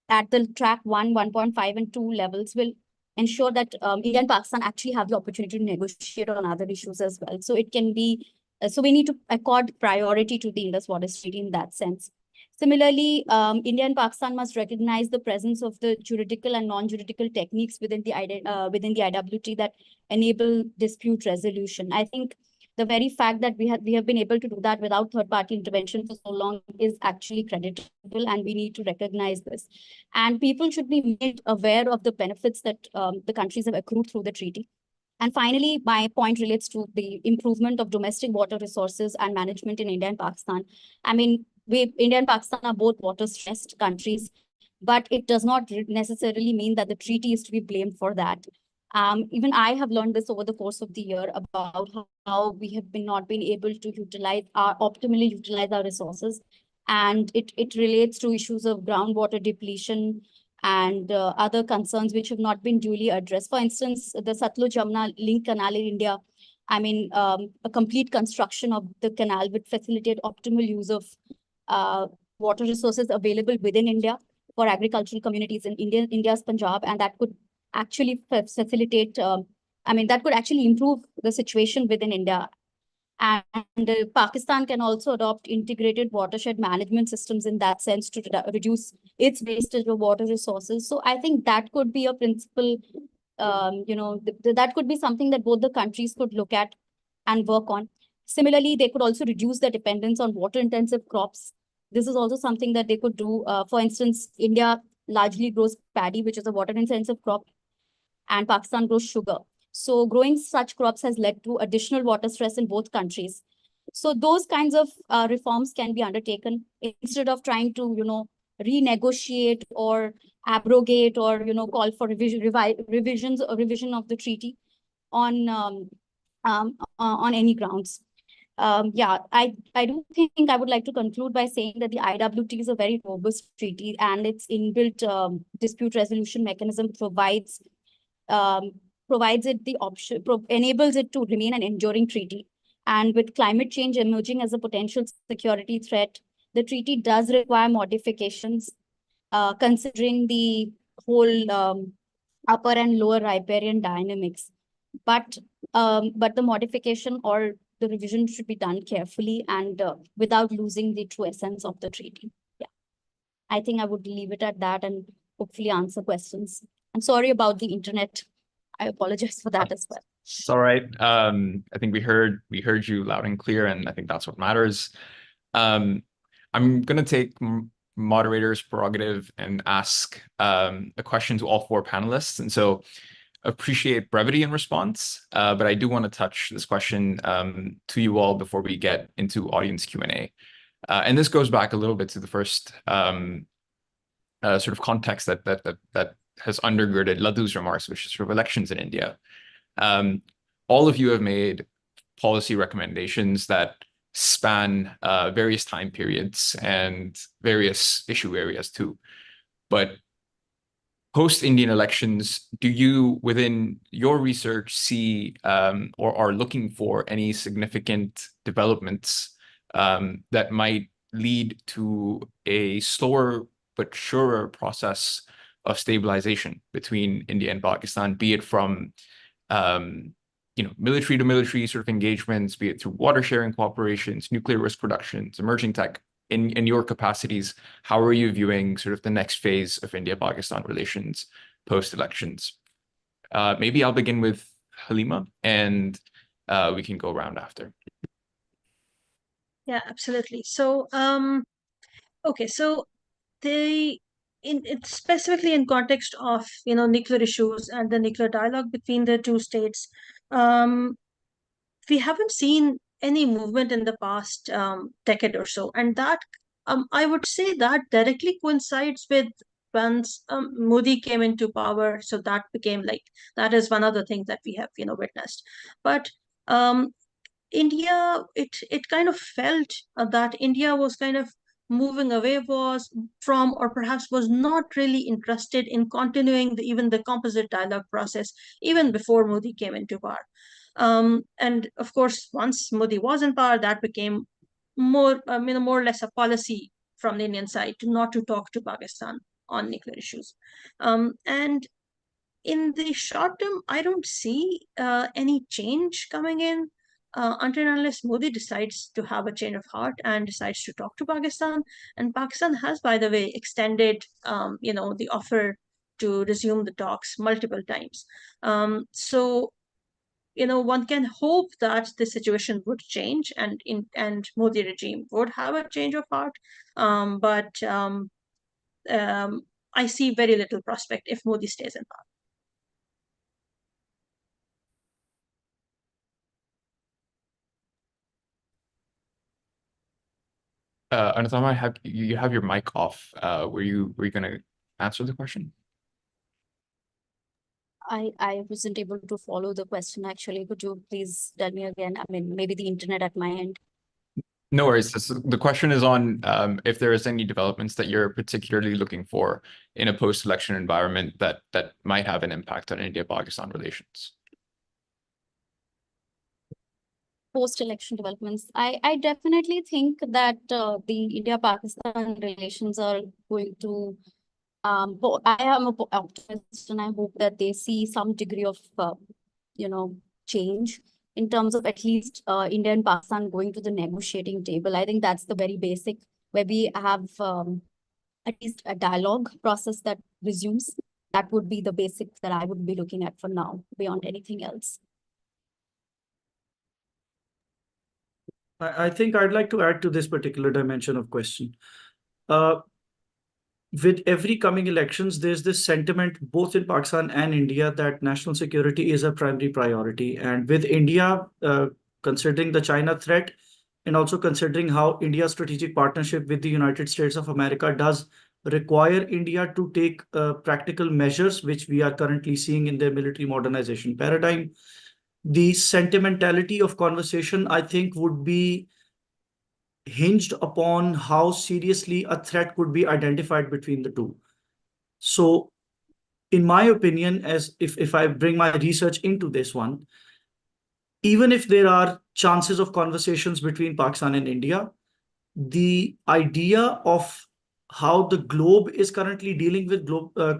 at the track 1, 1.5, and 2 levels will ensure that India and Pakistan actually have the opportunity to negotiate on other issues as well. So it can be, so we need to accord priority to the Indus Waters Treaty in that sense. Similarly, India and Pakistan must recognize the presence of the juridical and non-juridical techniques within the IWT that enable dispute resolution. I think the very fact that we have been able to do that without third-party intervention for so long is actually creditable, and we need to recognize this. And people should be made aware of the benefits that the countries have accrued through the treaty. And finally, my point relates to the improvement of domestic water resources and management in India and Pakistan. I mean, India and Pakistan are both water-stressed countries, but it does not necessarily mean that the treaty is to be blamed for that. Even I have learned this over the course of the year about how we have not been able to optimally utilize our resources. And it relates to issues of groundwater depletion and other concerns which have not been duly addressed. For instance, the Satluj-Jamna link canal in India, I mean, a complete construction of the canal would facilitate optimal use of water resources available within India for agricultural communities in India's Punjab, and that could actually facilitate, that could actually improve the situation within India. And Pakistan can also adopt integrated watershed management systems in that sense to reduce its wastage of water resources. So I think that could be a principle, that could be something that both the countries could look at and work on. Similarly, they could also reduce their dependence on water-intensive crops. This is also something that they could do. For instance, India largely grows paddy, which is a water-intensive crop, and Pakistan grows sugar. So growing such crops has led to additional water stress in both countries. So those kinds of reforms can be undertaken instead of trying to, renegotiate or abrogate or, call for revision of the treaty on any grounds. I do think I would like to conclude by saying that the IWT is a very robust treaty, and its inbuilt dispute resolution mechanism provides it the option, enables it to remain an enduring treaty. And with climate change emerging as a potential security threat, the treaty does require modifications, considering the whole upper and lower riparian dynamics. But the modification or the revision should be done carefully and without losing the true essence of the treaty. Yeah, I think I would leave it at that and hopefully answer questions. I'm sorry about the internet. I apologize for that as well. It's all right. I think we heard you loud and clear, and I think that's what matters. I'm going to take moderator's prerogative and ask a question to all four panelists. And so appreciate brevity in response, but I do want to touch this question to you all before we get into audience Q&A. And this goes back a little bit to the first sort of context that has undergirded Laddu's remarks, which is sort of elections in India. All of you have made policy recommendations that span various time periods and various issue areas too. But post-Indian elections, do you, within your research, see or are looking for any significant developments that might lead to a slower but surer process of stabilization between India and Pakistan, be it from military to military sort of engagements, be it through water sharing cooperations, nuclear risk reductions, emerging tech? In your capacities, how are you viewing sort of the next phase of India-Pakistan relations post-elections? Maybe I'll begin with Halima, and we can go around after. Yeah, absolutely. So, okay, so specifically in context of nuclear issues and the nuclear dialogue between the two states, we haven't seen any movement in the past decade or so, and that I would say that directly coincides with once Modi came into power. So that became that is one of the things that we have witnessed. But India, it kind of felt that India was kind of moving away from, or perhaps was not really interested in continuing even the composite dialogue process even before Modi came into power. And of course, once Modi was in power, that became more or less a policy from the Indian side not to talk to Pakistan on nuclear issues. And in the short term, I don't see any change coming in until and unless Modi decides to have a change of heart and decides to talk to Pakistan. And Pakistan has, by the way, extended the offer to resume the talks multiple times. So one can hope that the situation would change and Modi regime would have a change of heart. But I see very little prospect if Modi stays in power. Anatama, you have your mic off. Were you going to answer the question? I wasn't able to follow the question actually. Could you please tell me again? I mean, maybe the internet at my end. No worries. The question is on if there is any developments that you're particularly looking for in a post-election environment that might have an impact on India-Pakistan relations. Post-election developments, I definitely think that the India-Pakistan relations are going to, I am an optimist and I hope that they see some degree of, change in terms of at least India and Pakistan going to the negotiating table. I think that's the very basic, where we have at least a dialogue process that resumes. That would be the basic that I would be looking at for now, beyond anything else. I think I'd like to add to this particular dimension of question. With every coming elections, there's this sentiment both in Pakistan and India that national security is a primary priority. And with India, considering the China threat and also considering how India's strategic partnership with the United States of America does require India to take practical measures, which we are currently seeing in their military modernization paradigm, the sentimentality of conversation, I think, would be hinged upon how seriously a threat could be identified between the two. So, in my opinion, as if I bring my research into this one, even if there are chances of conversations between Pakistan and India, the idea of how the globe is currently dealing with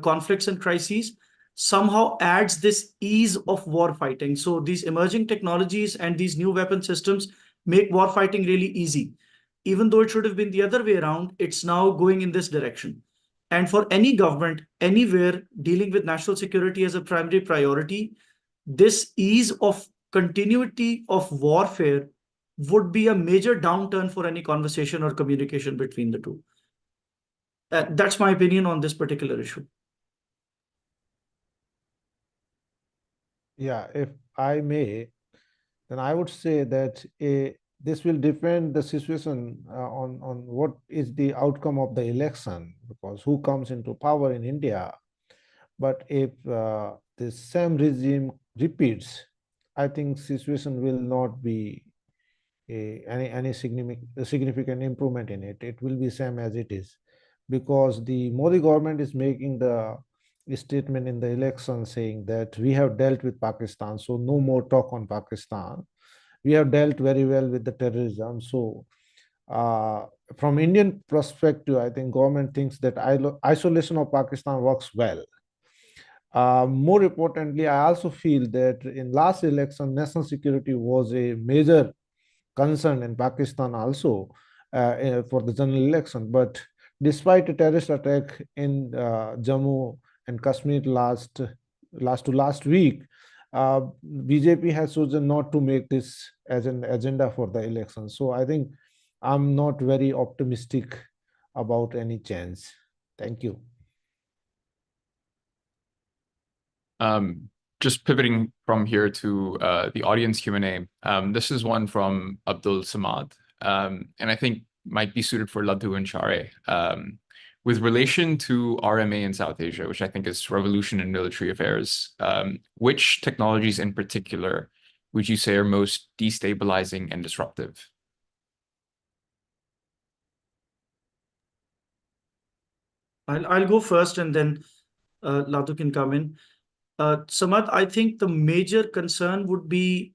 conflicts and crises somehow adds this ease of war fighting. So these emerging technologies and these new weapon systems make war fighting really easy. Even though it should have been the other way around, it's now going in this direction. And for any government, anywhere dealing with national security as a primary priority, this ease of continuity of warfare would be a major downturn for any conversation or communication between the two. That's my opinion on this particular issue. Yeah, if I may, then I would say that this will depend the situation on what is the outcome of the election, because who comes into power in India. But if the same regime repeats, I think situation will not be any significant improvement in it. It will be same as it is, because the Modi government is making the statement in the election saying that we have dealt with Pakistan, so no more talk on Pakistan. We have dealt very well with the terrorism. So from Indian perspective, I think government thinks that isolation of Pakistan works well. More importantly, I also feel that in last election, national security was a major concern in Pakistan also for the general election. But despite a terrorist attack in Jammu and Kashmir last week, BJP has chosen not to make this as an agenda for the election. So I think I'm not very optimistic about any change. Thank you. Just pivoting from here to the audience Q&A. This is one from Abdul Samad, and I think might be suited for Ladhu and Share. With relation to RMA in South Asia, which I think is revolution in military affairs, which technologies in particular would you say are most destabilizing and disruptive? I'll go first and then Ladhu can come in. Samad, I think the major concern would be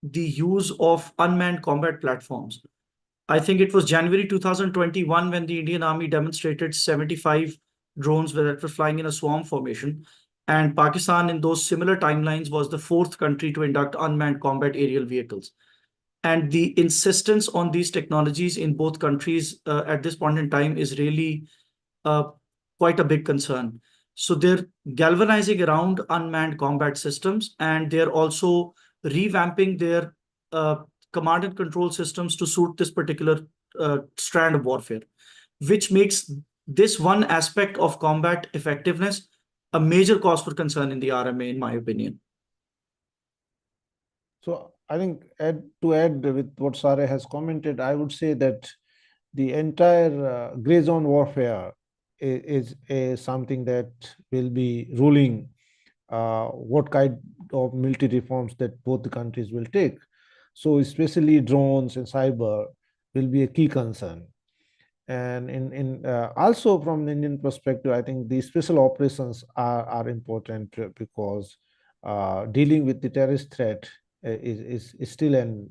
the use of unmanned combat platforms. I think it was January 2021 when the Indian Army demonstrated 75 drones that were flying in a swarm formation. And Pakistan, in those similar timelines, was the fourth country to induct unmanned combat aerial vehicles. And the insistence on these technologies in both countries at this point in time is really quite a big concern. So they're galvanizing around unmanned combat systems, and they're also revamping their command and control systems to suit this particular strand of warfare, which makes this one aspect of combat effectiveness a major cause for concern in the RMA, in my opinion. So I think to add with what Sare has commented, I would say that the entire gray zone warfare is something that will be ruling what kind of military reforms that both the countries will take. So especially drones and cyber will be a key concern. And also from the Indian perspective, I think the special operations are important because dealing with the terrorist threat is still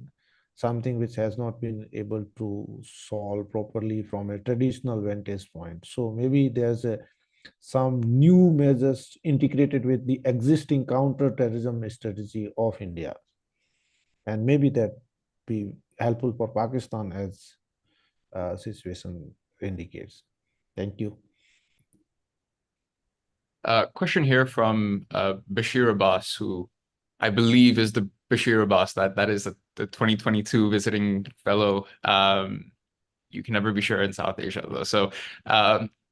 something which has not been able to solve properly from a traditional vantage point. So maybe there's some new measures integrated with the existing counter-terrorism strategy of India, and maybe that be helpful for Pakistan as situation indicates. Thank you. Question here from Bashir Abbas, who I believe is the Bashir Abbas that is the 2022 visiting fellow. You can never be sure in South Asia, though. So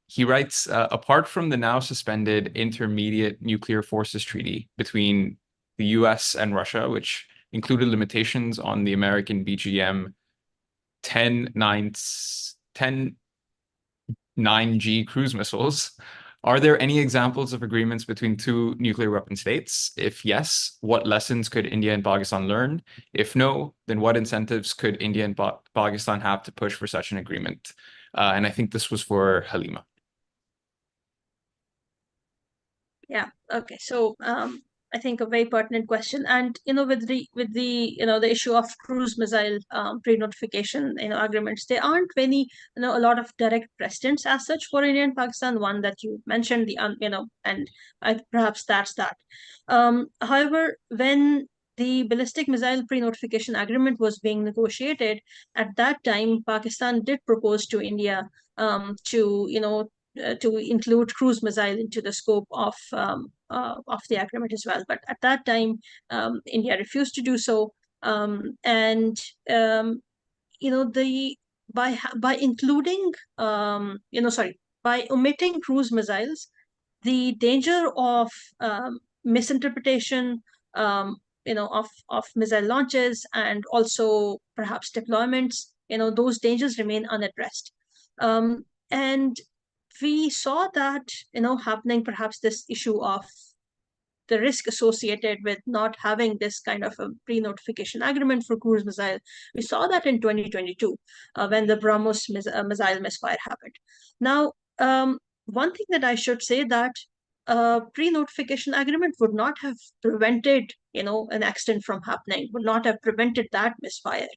he writes, apart from the now suspended Intermediate Nuclear Forces Treaty between the US and Russia, which included limitations on the American BGM 9G cruise missiles, are there any examples of agreements between two nuclear weapon states? If yes, what lessons could India and Pakistan learn? If no, then what incentives could India and Pakistan have to push for such an agreement? And I think this was for Halima. Yeah. Okay. So I think a very pertinent question, and with the the issue of cruise missile pre-notification agreements, there aren't any a lot of direct precedents as such for India and Pakistan. One that you mentioned, the and perhaps that's that. However, when the ballistic missile pre-notification agreement was being negotiated, at that time Pakistan did propose to India to include cruise missile into the scope of the agreement as well. But at that time, India refused to do so, and the by including by omitting cruise missiles, the danger of misinterpretation of missile launches and also perhaps deployments, those dangers remain unaddressed. And we saw that happening, perhaps this issue of the risk associated with not having this kind of a pre-notification agreement for cruise missile. We saw that in 2022 when the BrahMos missile misfire happened. Now, one thing that I should say, that pre-notification agreement would not have prevented an accident from happening, would not have prevented that misfire.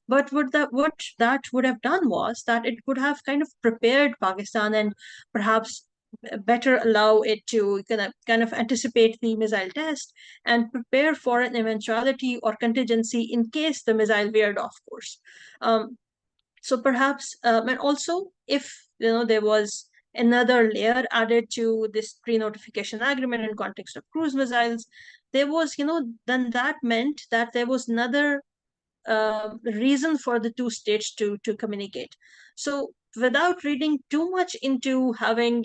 But what that would have done was that it would have kind of prepared Pakistan and perhaps better allow it to kind of anticipate the missile test and prepare for an eventuality or contingency in case the missile veered off course. So perhaps, and also if there was another layer added to this pre-notification agreement in context of cruise missiles, there was then that meant that there was another reason for the two states to communicate. So without reading too much into having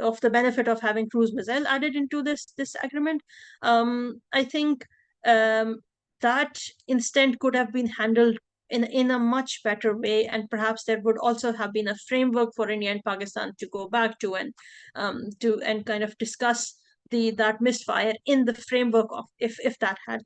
of the benefit of having cruise missile added into this agreement, I think that instant could have been handled in a much better way, and perhaps there would also have been a framework for India and Pakistan to go back to and kind of discuss that misfire in the framework of if that had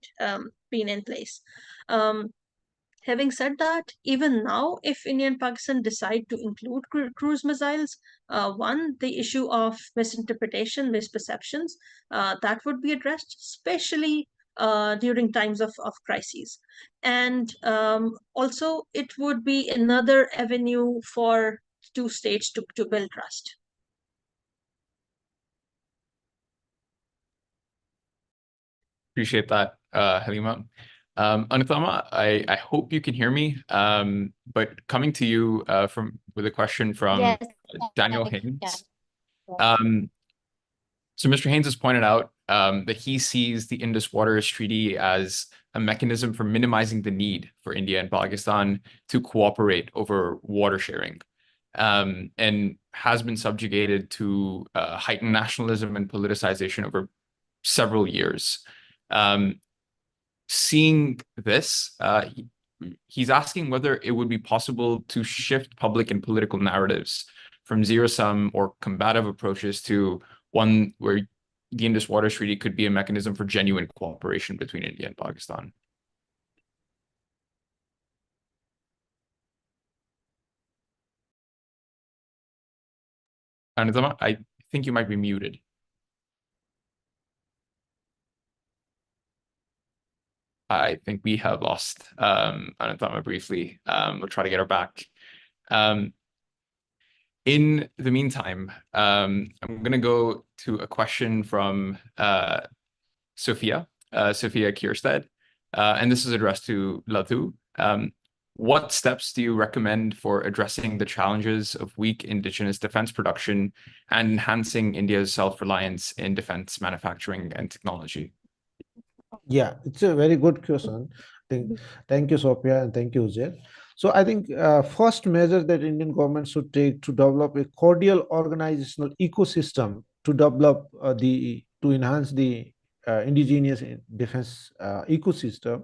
been in place. Having said that, even now, if India and Pakistan decide to include cruise missiles, one, the issue of misinterpretation, misperceptions, that would be addressed, especially during times of crises. And also, it would be another avenue for two states to build trust. Appreciate that, Halima. Anutama, I hope you can hear me. But coming to you with a question from Yes, Daniel I Haynes. can. So Mr. Haynes has pointed out that he sees the Indus Waters Treaty as a mechanism for minimizing the need for India and Pakistan to cooperate over water sharing, and has been subjugated to heightened nationalism and politicization over several years. Seeing this, He's asking whether it would be possible to shift public and political narratives from zero-sum or combative approaches to one where the Indus Waters Treaty could be a mechanism for genuine cooperation between India and Pakistan. Anandama, I think you might be muted. I think we have lost Anandama briefly. We'll try to get her back. In the meantime, I'm going to go to a question from Sophia Kierstead, and this is addressed to Lathu. What steps do you recommend for addressing the challenges of weak indigenous defense production and enhancing India's self-reliance in defense manufacturing and technology? Yeah, it's a very good question. Thank you, Sophia, and thank you, Uzair. So I think first measure that Indian government should take to develop a cordial organizational ecosystem to develop to enhance the indigenous defense ecosystem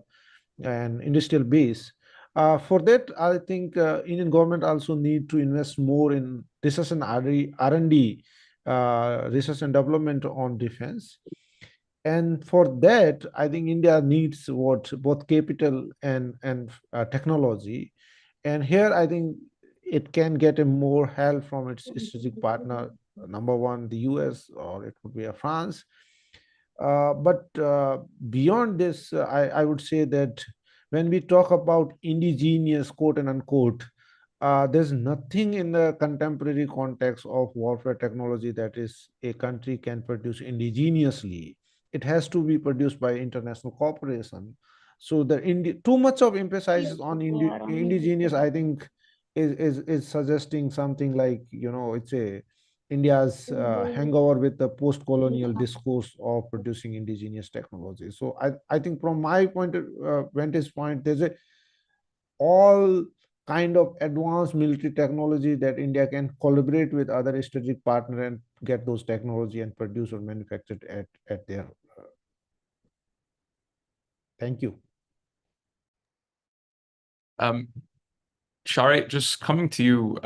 and industrial base. For that, I think Indian government also need to invest more in research and R&D, research and development on defense. And for that, I think India needs both capital and technology. And here, I think it can get a more help from its strategic partner. Number one, the US, or it could be a France. But beyond this, I would say that when we talk about indigenous, quote and unquote, there's nothing in the contemporary context of warfare technology that is a country can produce indigenously. It has to be produced by international cooperation. So too much of emphasis on indigenous, I think, is suggesting something like, it's India's hangover with the post-colonial discourse of producing indigenous technology. So I think from my vantage point, there's all kind of advanced military technology that India can collaborate with other strategic partner and get those technology and produce or manufactured at their. Thank you. Shari, just coming to you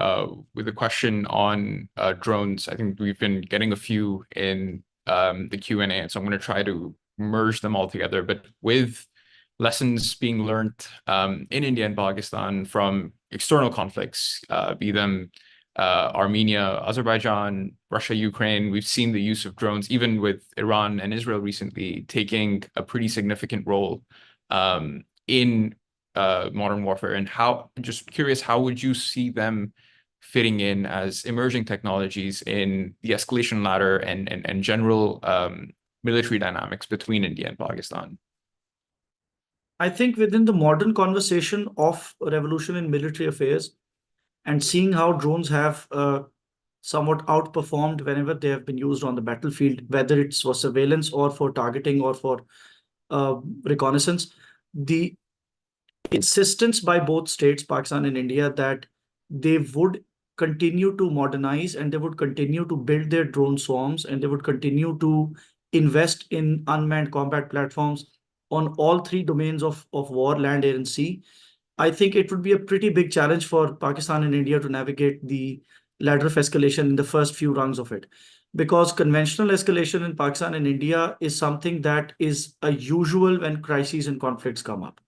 with a question on drones. I think we've been getting a few in the Q&A, and so I'm going to try to merge them all together. But with lessons being learned in India and Pakistan from external conflicts, be them Armenia, Azerbaijan, Russia, Ukraine, we've seen the use of drones, even with Iran and Israel recently, taking a pretty significant role in modern warfare. And just curious, how would you see them fitting in as emerging technologies in the escalation ladder and general military dynamics between India and Pakistan? I think within the modern conversation of revolution in military affairs and seeing how drones have somewhat outperformed whenever they have been used on the battlefield, whether it's for surveillance or for targeting or for reconnaissance, the insistence by both states, Pakistan and India, that they would continue to modernize and they would continue to build their drone swarms and they would continue to invest in unmanned combat platforms on all three domains of war, land, air, and sea. I think it would be a pretty big challenge for Pakistan and India to navigate the ladder of escalation in the first few rungs of it. Because conventional escalation in Pakistan and India is something that is a usual when crises and conflicts come up.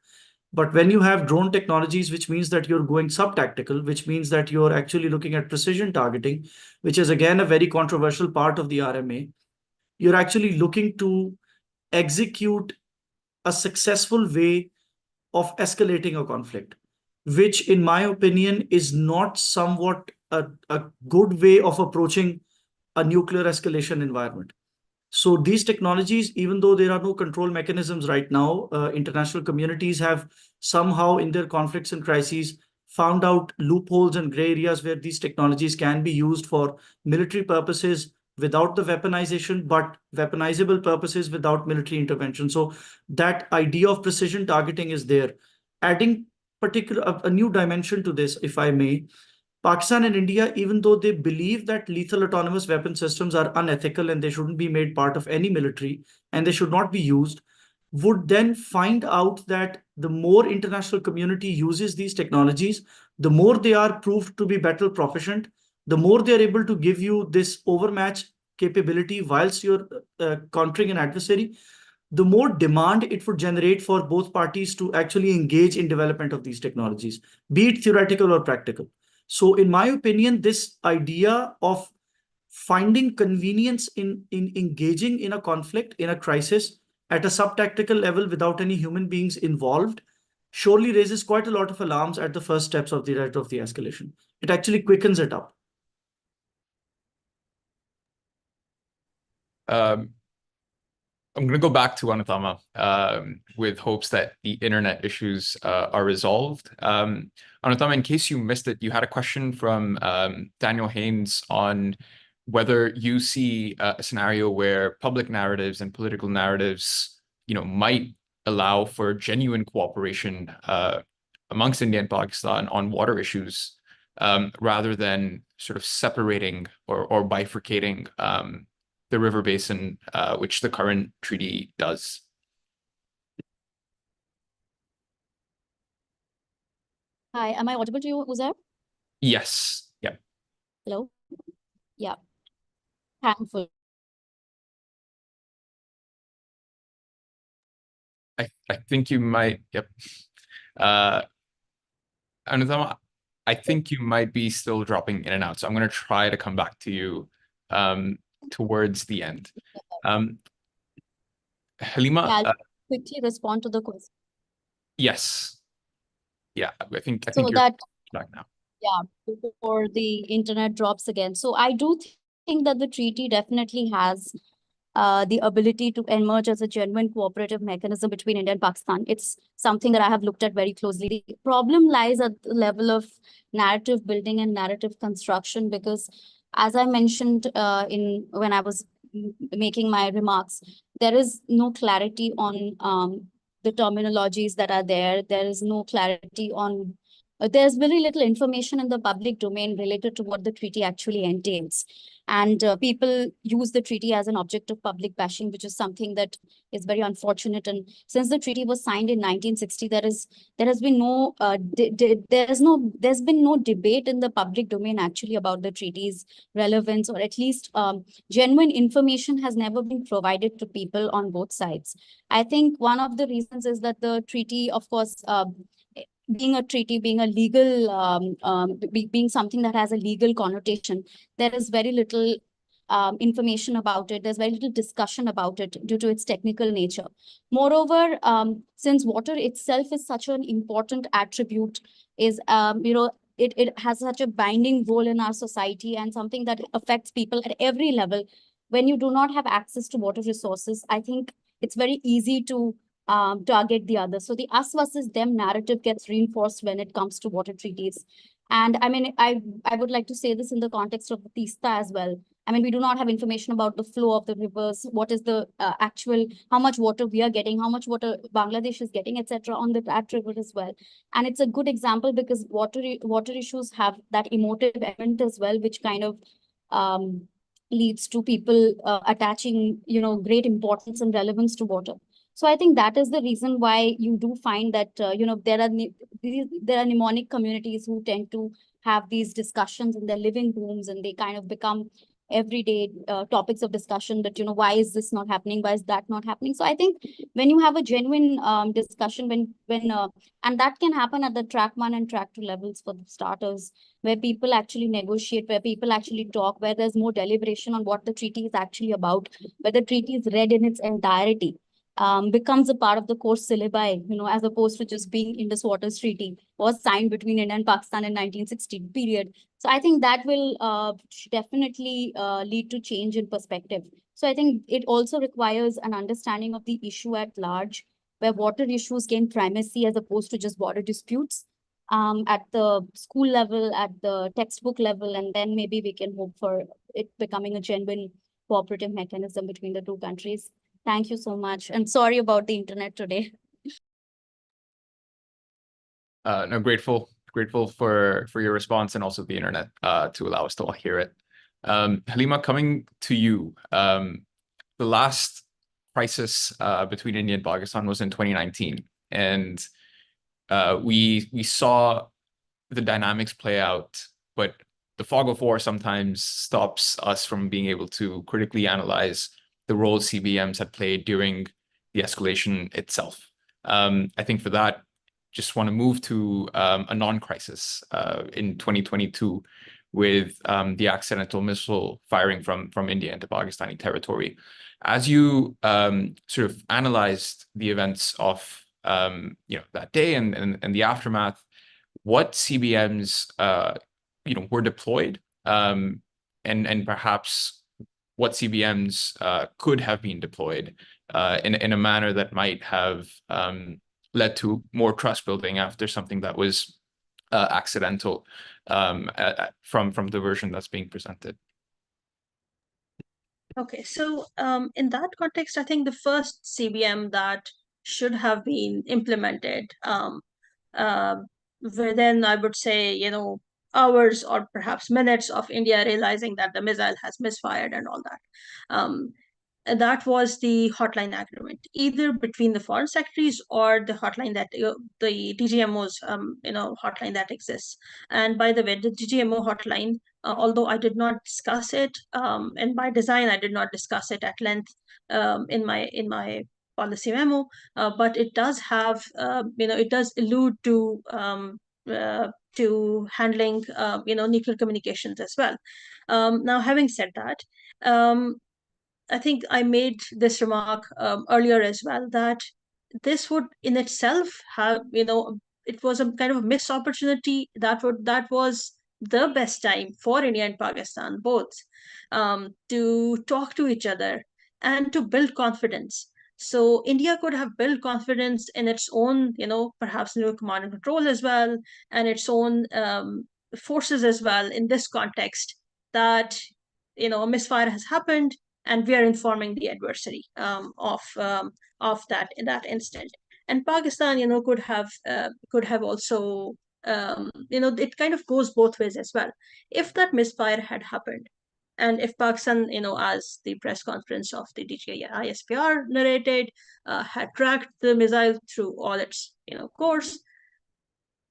But when you have drone technologies, which means that you're going sub-tactical, which means that you're actually looking at precision targeting, which is again a very controversial part of the RMA, you're actually looking to execute a successful way of escalating a conflict, which in my opinion is not somewhat a good way of approaching a nuclear escalation environment. So these technologies, even though there are no control mechanisms right now, international communities have somehow in their conflicts and crises found out loopholes and gray areas where these technologies can be used for military purposes without the weaponization, but weaponizable purposes without military intervention. So that idea of precision targeting is there. Adding a new dimension to this, if I may, Pakistan and India, even though they believe that lethal autonomous weapon systems are unethical and they shouldn't be made part of any military and they should not be used, would then find out that the more international community uses these technologies, the more they are proved to be battle proficient, the more they are able to give you this overmatch capability whilst you're countering an adversary, the more demand it would generate for both parties to actually engage in development of these technologies, be it theoretical or practical. So in my opinion, this idea of finding convenience in engaging in a conflict, in a crisis, at a sub-tactical level without any human beings involved, surely raises quite a lot of alarms at the first steps of the escalation. It actually quickens it up. I'm going to go back to Anutama with hopes that the internet issues are resolved. Anutama, in case you missed it, you had a question from Daniel Haynes on whether you see a scenario where public narratives and political narratives, might allow for genuine cooperation amongst India and Pakistan on water issues, rather than sort of separating or bifurcating the river basin, which the current treaty does. Hi, am I audible to you, Uzair? Yes. Yeah. Hello? Yeah. Thankful. I think you might, yep. Anutama, I think you might be still dropping in and out, so I'm going to try to come back to you towards the end. Halima, I'll quickly respond to the question. yes. Yeah, I think So you're that, back now. yeah, before the internet drops again. So I do think that the treaty definitely has the ability to emerge as a genuine cooperative mechanism between India and Pakistan. It's something that I have looked at very closely. The problem lies at the level of narrative building and narrative construction, because as I mentioned when I was making my remarks, there is no clarity on the terminologies that are there. There is no clarity on there's very little information in the public domain related to what the treaty actually entails. And people use the treaty as an object of public bashing, which is something that is very unfortunate. And since the treaty was signed in 1960, there has been there's been no debate in the public domain actually about the treaty's relevance, or at least genuine information has never been provided to people on both sides. I think one of the reasons is that the treaty, of course, being a treaty, being a legal, being something that has a legal connotation, there is very little information about it. There's very little discussion about it due to its technical nature. Moreover, since water itself is such an important attribute, it has such a binding role in our society and something that affects people at every level. When you do not have access to water resources, I think it's very easy to target the other. So the us versus them narrative gets reinforced when it comes to water treaties. And I mean, I would like to say this in the context of the Tista as well. I mean, we do not have information about the flow of the rivers, what is the actual, how much water we are getting, how much water Bangladesh is getting, etc. on that river as well. And it's a good example because water issues have that emotive element as well, which kind of leads to people attaching, great importance and relevance to water. So I think that is the reason why you do find that, there are mnemonic communities who tend to have these discussions in their living rooms, and they kind of become everyday topics of discussion that, why is this not happening? Why is that not happening? So I think when you have a genuine discussion, and that can happen at the track 1 and track 2 levels for the starters, where people actually negotiate, where people actually talk, where there's more deliberation on what the treaty is actually about, where the treaty is read in its entirety. Becomes a part of the course syllabi, as opposed to just being Indus Waters Treaty was signed between India and Pakistan in 1960 period. So I think that will definitely lead to change in perspective. So I think it also requires an understanding of the issue at large, where water issues gain primacy as opposed to just border disputes at the school level, at the textbook level, and then maybe we can hope for it becoming a genuine cooperative mechanism between the two countries. Thank you so much. And sorry about the internet today. No, grateful for your response and also the internet to allow us to all hear it. Halima, coming to you, the last crisis between India and Pakistan was in 2019, and we saw the dynamics play out, but the fog of war sometimes stops us from being able to critically analyze the role CBMs had played during the escalation itself. I think for that, just want to move to a non-crisis in 2022 with the accidental missile firing from India into Pakistani territory. As you sort of analyzed the events of that day and the aftermath, what CBMs were deployed, and perhaps what CBMs could have been deployed in a manner that might have led to more trust building after something that was accidental from the version that's being presented. Okay, so in that context, I think the first CBM that should have been implemented within, I would say, hours or perhaps minutes of India realizing that the missile has misfired and all that. And that was the hotline agreement, either between the foreign secretaries or the hotline that the DGMO's hotline that exists. And by the way, the DGMO hotline, although I did not discuss it, and by design I did not discuss it at length in my policy memo, but it does have, it does allude to handling, nuclear communications as well. Now, having said that, I think I made this remark earlier as well, that this would in itself have, it was a kind of a missed opportunity that was the best time for India and Pakistan both to talk to each other and to build confidence. So India could have built confidence in its own, perhaps new command and control as well, and its own forces as well in this context, that a misfire has happened and we are informing the adversary of that in that instant. And Pakistan, could have also, it kind of goes both ways as well. If that misfire had happened, and if Pakistan, as the press conference of the DGI ISPR narrated, had tracked the missile through all its, course,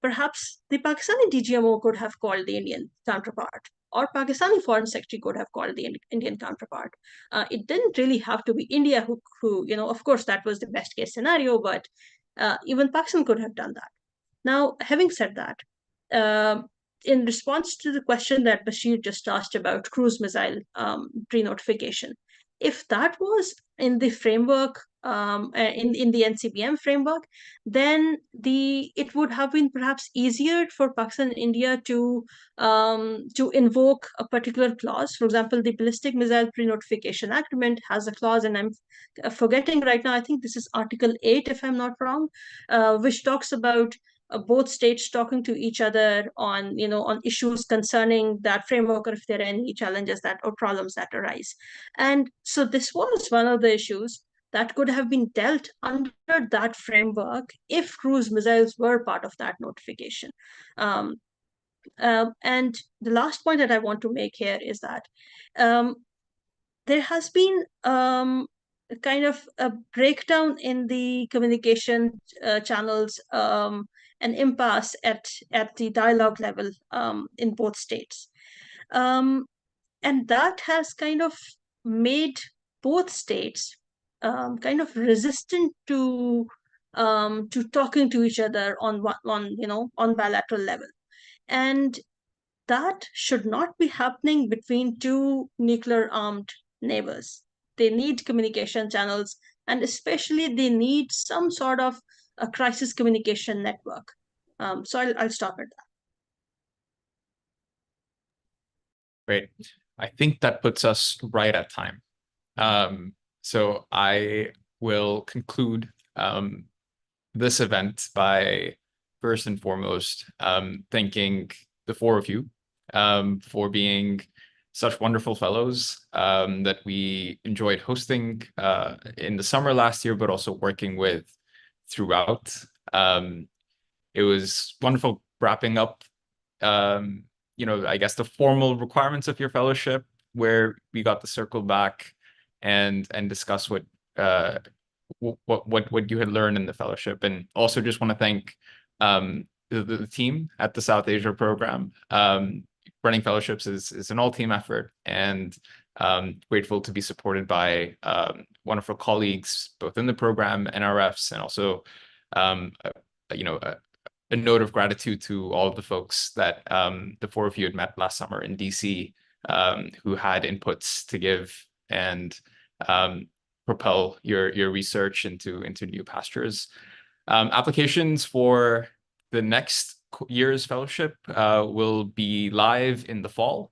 perhaps the Pakistani DGMO could have called the Indian counterpart, or Pakistani foreign secretary could have called the Indian counterpart. It didn't really have to be India who, of course, that was the best case scenario, but even Pakistan could have done that. Now, having said that, in response to the question that Bashir just asked about cruise missile pre-notification, if that was in the framework, in the NCBM framework, then it would have been perhaps easier for Pakistan and India to invoke a particular clause. For example, the Ballistic Missile Pre-Notification Agreement has a clause, and I'm forgetting right now, I think this is Article 8, if I'm not wrong, which talks about both states talking to each other on issues concerning that framework, or if there are any challenges or problems that arise. And so this was one of the issues that could have been dealt under that framework if cruise missiles were part of that notification. And the last point that I want to make here is that there has been kind of a breakdown in the communication channels, an impasse at the dialogue level in both states. And that has kind of made both states kind of resistant to talking to each other on bilateral level. And that should not be happening between two nuclear armed neighbors. They need communication channels, and especially they need some sort of a crisis communication network. So I'll stop at that. Great. I think that puts us right at time. So I will conclude this event by first and foremost thanking the four of you for being such wonderful fellows that we enjoyed hosting in the summer last year, but also working with throughout. It was wonderful wrapping up, I guess the formal requirements of your fellowship, where we got to circle back and discuss what what you had learned in the fellowship, and also just want to thank the team at the South Asia program. Running fellowships is an all-team effort, and grateful to be supported by wonderful colleagues both in the program, NRFs, and also a note of gratitude to all of the folks that the four of you had met last summer in DC, who had inputs to give and propel your research into new pastures. Applications for the next year's fellowship will be live in the fall.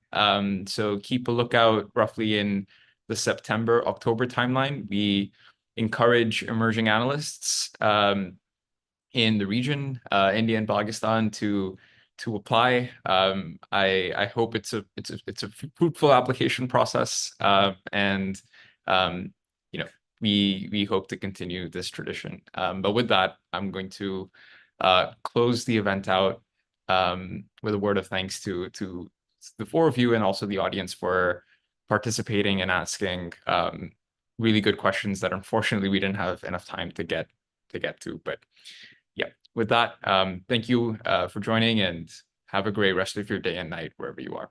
So keep a lookout roughly in the September-October timeline. We encourage emerging analysts in the region, India and Pakistan, to apply. I hope it's a fruitful application process, and we hope to continue this tradition. But with that, I'm going to close the event out with a word of thanks to the four of you and also the audience for participating and asking really good questions that unfortunately we didn't have enough time to get to. But yeah, with that, thank you for joining, and have a great rest of your day and night wherever you are.